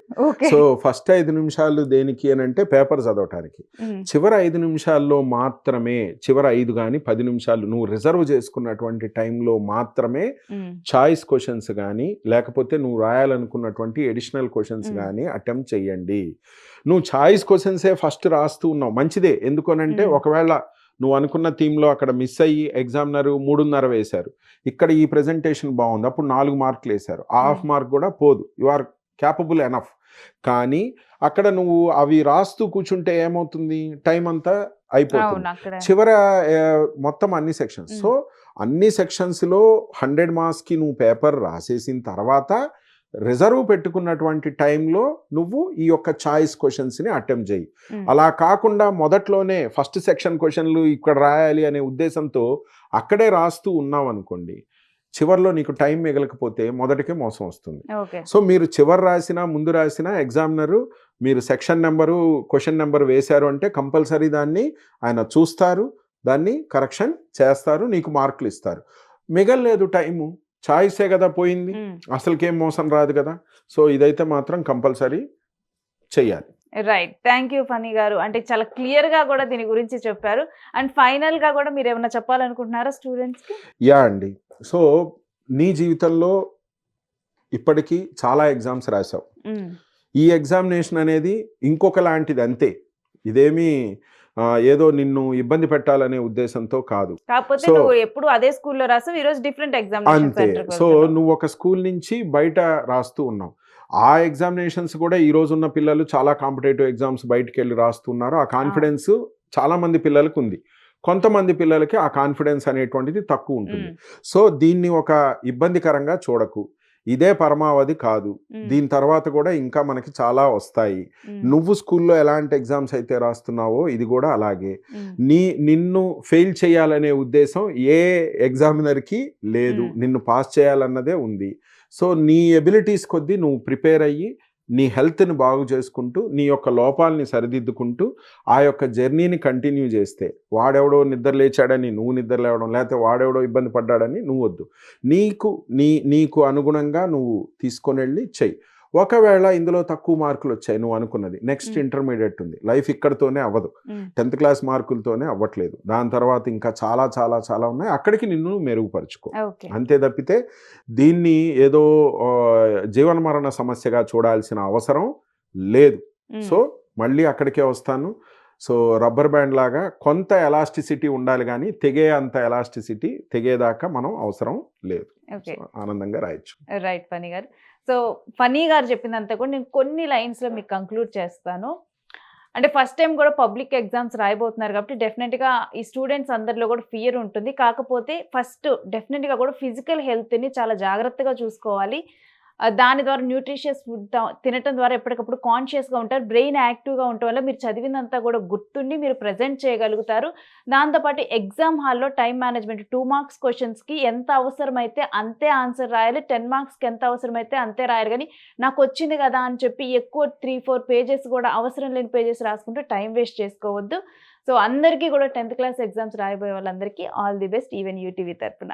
సో ఫస్ట్ 5 నిమిషాలు దేనికి అని అంటే, పేపర్ చదవటానికి. చివరి 5 నిమిషాల్లో మాత్రమే, చివరి 5 కానీ 10 నిమిషాలు నువ్వు రిజర్వ్ చేసుకున్నటువంటి టైంలో మాత్రమే చాయిస్ క్వశ్చన్స్ కానీ, లేకపోతే నువ్వు రాయాలనుకున్నటువంటి ఎడిషనల్ క్వశ్చన్స్ కానీ అటెంప్ట్ చెయ్యండి. నువ్వు చాయిస్ క్వశ్చన్సే ఫస్ట్ రాస్తూ ఉన్నావు, మంచిదే. ఎందుకనంటే, ఒకవేళ నువ్వు అనుకున్న థీమ్లో అక్కడ మిస్ అయ్యి ఎగ్జామినర్ 3.5 వేశారు, ఇక్కడ ఈ ప్రెజెంటేషన్ బాగుంది, అప్పుడు 4 మార్కులు వేశారు, హాఫ్ మార్క్ కూడా పోదు, యు ఆర్ క్యాపబుల్ ఎనఫ్. కానీ అక్కడ నువ్వు అవి రాస్తూ కూర్చుంటే ఏమవుతుంది, టైం అంతా అయిపోతుంది. చివర మొత్తం అన్ని సెక్షన్స్. సో అన్ని సెక్షన్స్లో 100 మార్క్స్కి నువ్వు పేపర్ రాసేసిన తర్వాత రిజర్వ్ పెట్టుకున్నటువంటి టైంలో నువ్వు ఈ యొక్క చాయిస్ క్వశ్చన్స్ని అటెంప్ట్ చేయి. అలా కాకుండా మొదట్లోనే ఫస్ట్ సెక్షన్ క్వశ్చన్లు ఇక్కడ రాయాలి అనే ఉద్దేశంతో అక్కడే రాస్తూ ఉన్నావు అనుకోండి, చివరిలో నీకు టైం మిగలకపోతే మొదటికే మోసం వస్తుంది. సో మీరు చివరి రాసినా ముందు రాసినా ఎగ్జామినరు మీరు సెక్షన్ నెంబరు క్వశ్చన్ నెంబర్ వేశారు అంటే కంపల్సరీ దాన్ని ఆయన చూస్తారు, దాన్ని కరెక్షన్ చేస్తారు, నీకు మార్కులు ఇస్తారు. మిగలలేదు టైము, చాయిసే కదా పోయింది, అసలుకేం మోసం రాదు కదా. సో ఇదైతే మాత్రం కంపల్సరీ చెయ్యాలి. రైట్. థ్యాంక్ యూ ఫనీ గారు. అంటే చాలా క్లియర్గా కూడా దీని గురించి చెప్పారు. అండ్ ఫైనల్గా కూడా మీరు ఏమైనా చెప్పాలనుకుంటున్నారా స్టూడెంట్స్కి? యా అండి. సో నీ జీవితంలో ఇప్పటికీ చాలా ఎగ్జామ్స్ రాసావు. ఈ ఎగ్జామినేషన్ అనేది ఇంకొక లాంటిది అంతే. ఇదేమీ ఏదో నిన్ను ఇబ్బంది పెట్టాలనే ఉద్దేశంతో కాదు. కాకపోతే సో నువ్వు ఎప్పుడు అదే స్కూల్‌లో రాసావు. ఈరోజు డిఫరెంట్ ఎగ్జామినేషన్ అంతే. సెంటర్‌కి సో వెళ్తున్నావు. నువ్వు ఒక స్కూల్ నుంచి బయట రాస్తూ ఉన్నావు. ఆ ఎగ్జామినేషన్స్ కూడా ఈ రోజున్న పిల్లలు చాలా కాంపిటేటివ్ ఎగ్జామ్స్ బయటికెళ్ళి రాస్తున్నారు. ఆ కాన్ఫిడెన్స్ చాలా మంది పిల్లలకు ఉంది. కొంతమంది పిల్లలకి ఆ కాన్ఫిడెన్స్ అనేటువంటిది తక్కువ ఉంటుంది. హ్మ్. సో దీన్ని ఒక ఇబ్బందికరంగా చూడకు. ఇదే పరమావధి కాదు. హ్మ్. దీని తర్వాత కూడా ఇంకా మనకి చాలా వస్తాయి. హ్మ్. నువ్వు స్కూల్లో ఎలాంటి ఎగ్జామ్స్ అయితే రాస్తున్నావో ఇది కూడా అలాగే. హ్మ్. నిన్ను ఫెయిల్ చేయాలనే ఉద్దేశం ఏ ఎగ్జామినర్‌కి లేదు. హ్మ్. నిన్ను పాస్ చేయాలన్నదే ఉంది. సో నీ ఎబిలిటీస్ కొద్దీ నువ్వు ప్రిపేర్ అయ్యి, నీ హెల్త్‌ని బాగు చేసుకుంటూ, నీ యొక్క లోపాలని సరిదిద్దుకుంటూ, ఆ యొక్క జర్నీని కంటిన్యూ చేస్తే, వాడెవడో నిద్ర లేచాడని నువ్వు నిద్ర లేవడం, లేతే వాడెవడో ఇబ్బంది పడ్డాడని నువ్వొద్దు. నీకు అనుగుణంగా నువ్వు తీసుకొనెళ్ళి చెయ్యి. ఒకవేళ ఇందులో తక్కువ మార్కులొచ్చాయి నువ్వు అనుకున్నది. నెక్స్ట్ హ్మ్. ఇంటర్మీడియేట్ ఉంది. లైఫ్ ఇక్కడితోనే అవ్వదు. హ్మ్. 10th క్లాస్ మార్కులతోనే అవ్వట్లేదు. దాని తర్వాత ఇంకా చాలా చాలా చాలా ఉన్నాయి. అక్కడికి నిన్ను మెరుగుపరుచుకో. ఓకే. అంతే తప్పితే దీన్ని ఏదో జీవన మరణ సమస్యగా చూడాల్సిన అవసరం లేదు. హ్మ్. సో మళ్ళీ అక్కడికే వస్తాను. సో రబ్బర్ బ్యాండ్ లాగా కొంత ఎలాస్టిసిటీ ఉండాలి గానీ, తెగే అంత ఎలాస్టిసిటీ తెగేదాకా మనం అవసరం లేదు. ఓకే. సో ఆనందంగా రాయొచ్చు. రైట్ ఫనీ గారు. సో ఫనీ గారు చెప్పిందంతా కూడా నేను కొన్ని లైన్స్‌లో మీకు కంక్లూడ్ చేస్తాను. అంటే ఫస్ట్ టైమ్ కూడా పబ్లిక్ ఎగ్జామ్స్ రాయబోతున్నారు కాబట్టి డెఫినిట్‌గా ఈ స్టూడెంట్స్ అందరిలో కూడా ఫియర్ ఉంటుంది. కాకపోతే ఫస్ట్ డెఫినిట్‌గా కూడా ఫిజికల్ హెల్త్‌ని చాలా జాగ్రత్తగా చూసుకోవాలి. దాని ద్వారా న్యూట్రిషియస్ ఫుడ్ తినటం ద్వారా ఎప్పటికప్పుడు కాన్షియస్‌గా ఉంటారు. బ్రెయిన్ యాక్టివ్‌గా ఉండటం వల్ల మీరు చదివిందంతా కూడా గుర్తుండి మీరు ప్రెజెంట్ చేయగలుగుతారు. దాంతో పాటు ఎగ్జామ్ హాల్‌లో టైమ్ మేనేజ్మెంట్ 2 మార్క్స్ క్వెషన్స్‌కి ఎంత అవసరమైతే అంతే ఆన్సర్ రాయాలి. 10 మార్క్స్‌కి ఎంత అవసరమైతే అంతే రాయాలి గానీ, నాకొచ్చింది గదా అని చెప్పి ఎక్కువ 3, 4 పేజెస్ కూడా అవసరం లేని పేజెస్ రాసుకుంటూ టైమ్ వేస్ట్ చేసుకోవద్దు. సో అందరికీ కూడా 10th క్లాస్ ఎగ్జామ్స్ రాయబోయే వాళ్ళందరికీ all the best even UTV తరపున.